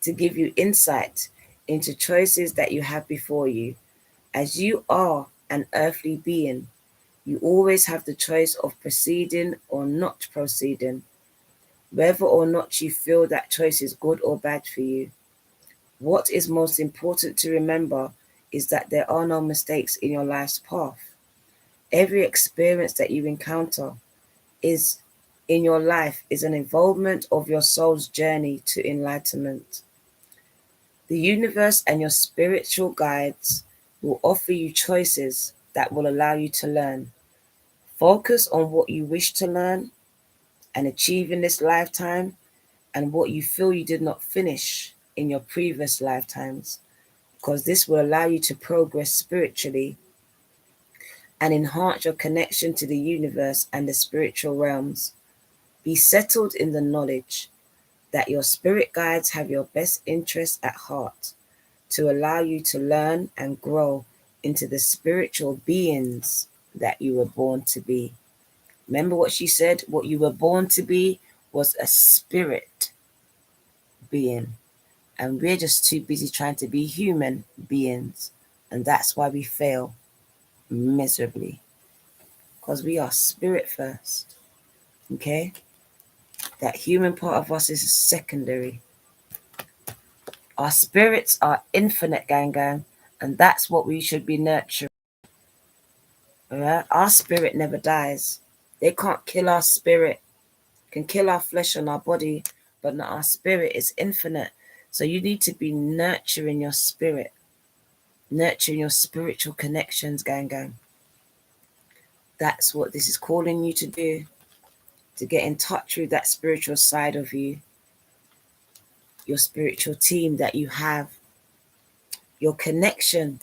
to give you insight into choices that you have before you. As you are an earthly being, You always have the choice of proceeding or not proceeding, whether or not you feel that choice is good or bad for you. What is most important to remember is that there are no mistakes in your life's path. Every experience that you encounter is in your life is an involvement of your soul's journey to enlightenment. The universe and your spiritual guides will offer you choices that will allow you to learn. Focus on what you wish to learn and achieve in this lifetime and what you feel you did not finish in your previous lifetimes, because this will allow you to progress spiritually and enhance your connection to the universe and the spiritual realms. Be settled in the knowledge that your spirit guides have your best interests at heart to allow you to learn and grow into the spiritual beings that you were born to be. Remember what she said? What you were born to be was a spirit being. And we're just too busy trying to be human beings. And that's why we fail miserably. Because we are spirit first. Okay? That human part of us is secondary. Our spirits are infinite, gang. And that's what we should be nurturing. Alright? Our spirit never dies. They can't kill our spirit. Can kill our flesh and our body, but not our spirit. Is infinite. So you need to be nurturing your spirit. Nurturing your spiritual connections, gang. That's what this is calling you to do. To get in touch with that spiritual side of you. Your spiritual team that you have. Your connection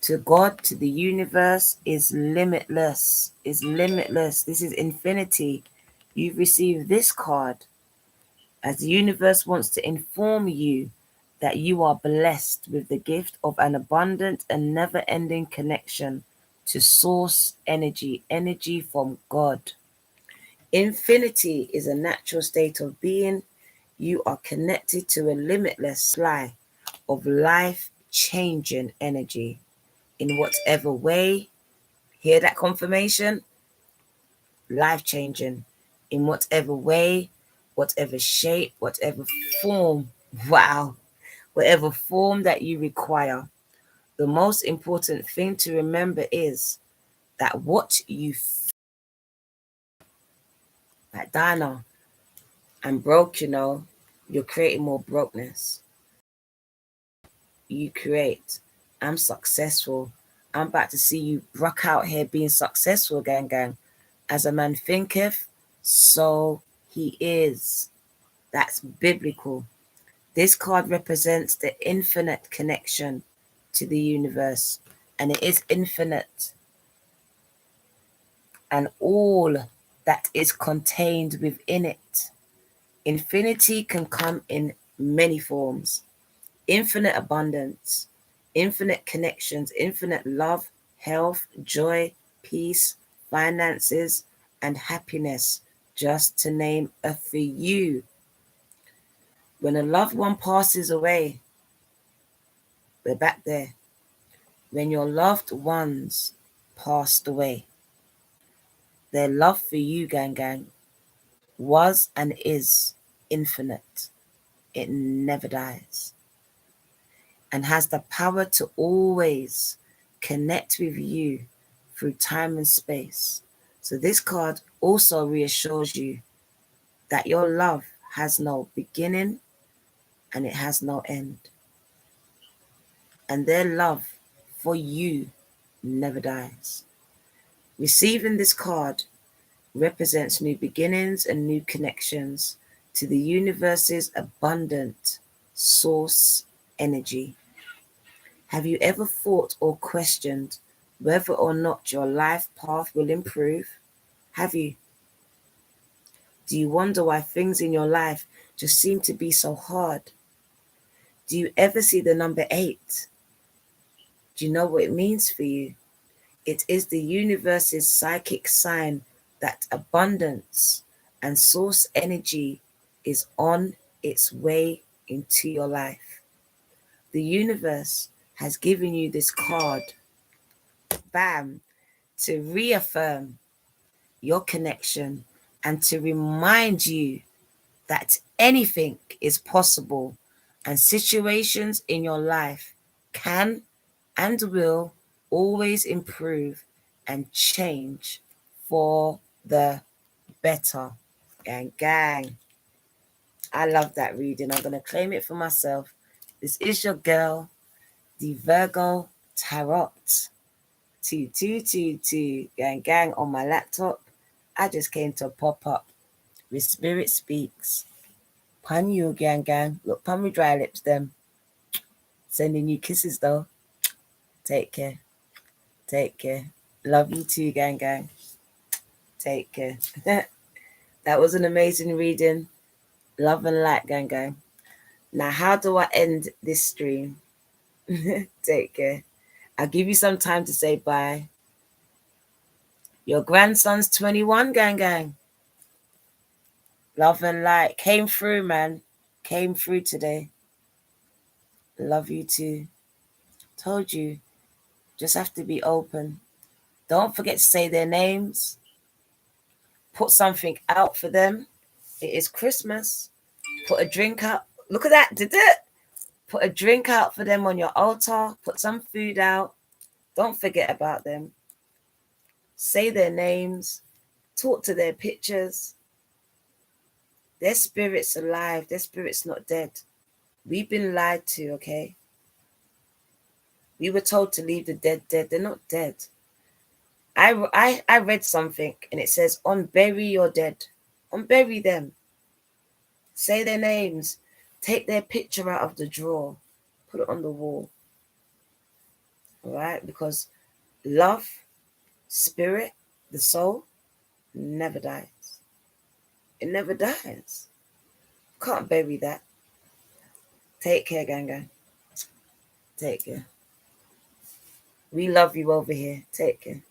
to God, to the universe is limitless. Is limitless. This is infinity. You've received this card as the universe wants to inform you that you are blessed with the gift of an abundant and never-ending connection to source energy, energy from God. Infinity is a natural state of being. You are connected to a limitless supply of life-changing energy in whatever way. Hear that confirmation? Life-changing in whatever way, whatever shape, whatever form. Wow. Whatever form that you require. The most important thing to remember is that what you like Dana, I'm broke, you're creating more brokenness. You create, I'm successful. I'm about to see you broke out here being successful, gang. As a man thinketh, so he is. That's biblical. This card represents the infinite connection to the universe, and it is infinite. And all that is contained within it. Infinity can come in many forms. Infinite abundance, infinite connections, infinite love, health, joy, peace, finances, and happiness, just to name a few. When a loved one passes away, we're back there. When your loved ones passed away, their love for you, gang, was and is infinite. It never dies. And has the power to always connect with you through time and space. So this card also reassures you that your love has no beginning and it has no end. And their love for you never dies. Receiving this card represents new beginnings and new connections to the universe's abundant source energy. Have you ever thought or questioned whether or not your life path will improve? Have you? Do you wonder why things in your life just seem to be so hard? Do you ever see the number 8? Do you know what it means for you? It is the universe's psychic sign that abundance and source energy is on its way into your life. The universe has given you this card, bam, to reaffirm your connection and to remind you that anything is possible and situations in your life can and will always improve and change for the better. Gang, gang. I love that reading. I'm going to claim it for myself. This is your girl, the Virgo Tarot. 2222. Gang, gang on my laptop. I just came to pop up with Spirit Speaks. Pun you, gang, gang. Look, pun me dry lips, them. Sending you kisses, though. Take care. Take care. Love you too, gang, gang. Take care. That was an amazing reading. Love and light, gang, gang. Now, how do I end this stream? Take care. I'll give you some time to say bye. Your grandson's 21, gang, gang. Love and light. Came through, man. Came through today. Love you too. Told you. Just have to be open. Don't forget to say their names. Put something out for them. It is Christmas. Put a drink out. Look at that. Did it? Put a drink out for them on your altar. Put some food out. Don't forget about them. Say their names. Talk to their pictures. Their spirit's alive. Their spirit's not dead. We've been lied to, okay? We were told to leave the dead dead. They're not dead. I read something and it says, unbury your dead. Unbury them. Say their names. Take their picture out of the drawer. Put it on the wall. All right? Because love, spirit, the soul, never dies. It never dies. Can't bury that. Take care, gang, gang. Take care. We love you over here. Take care.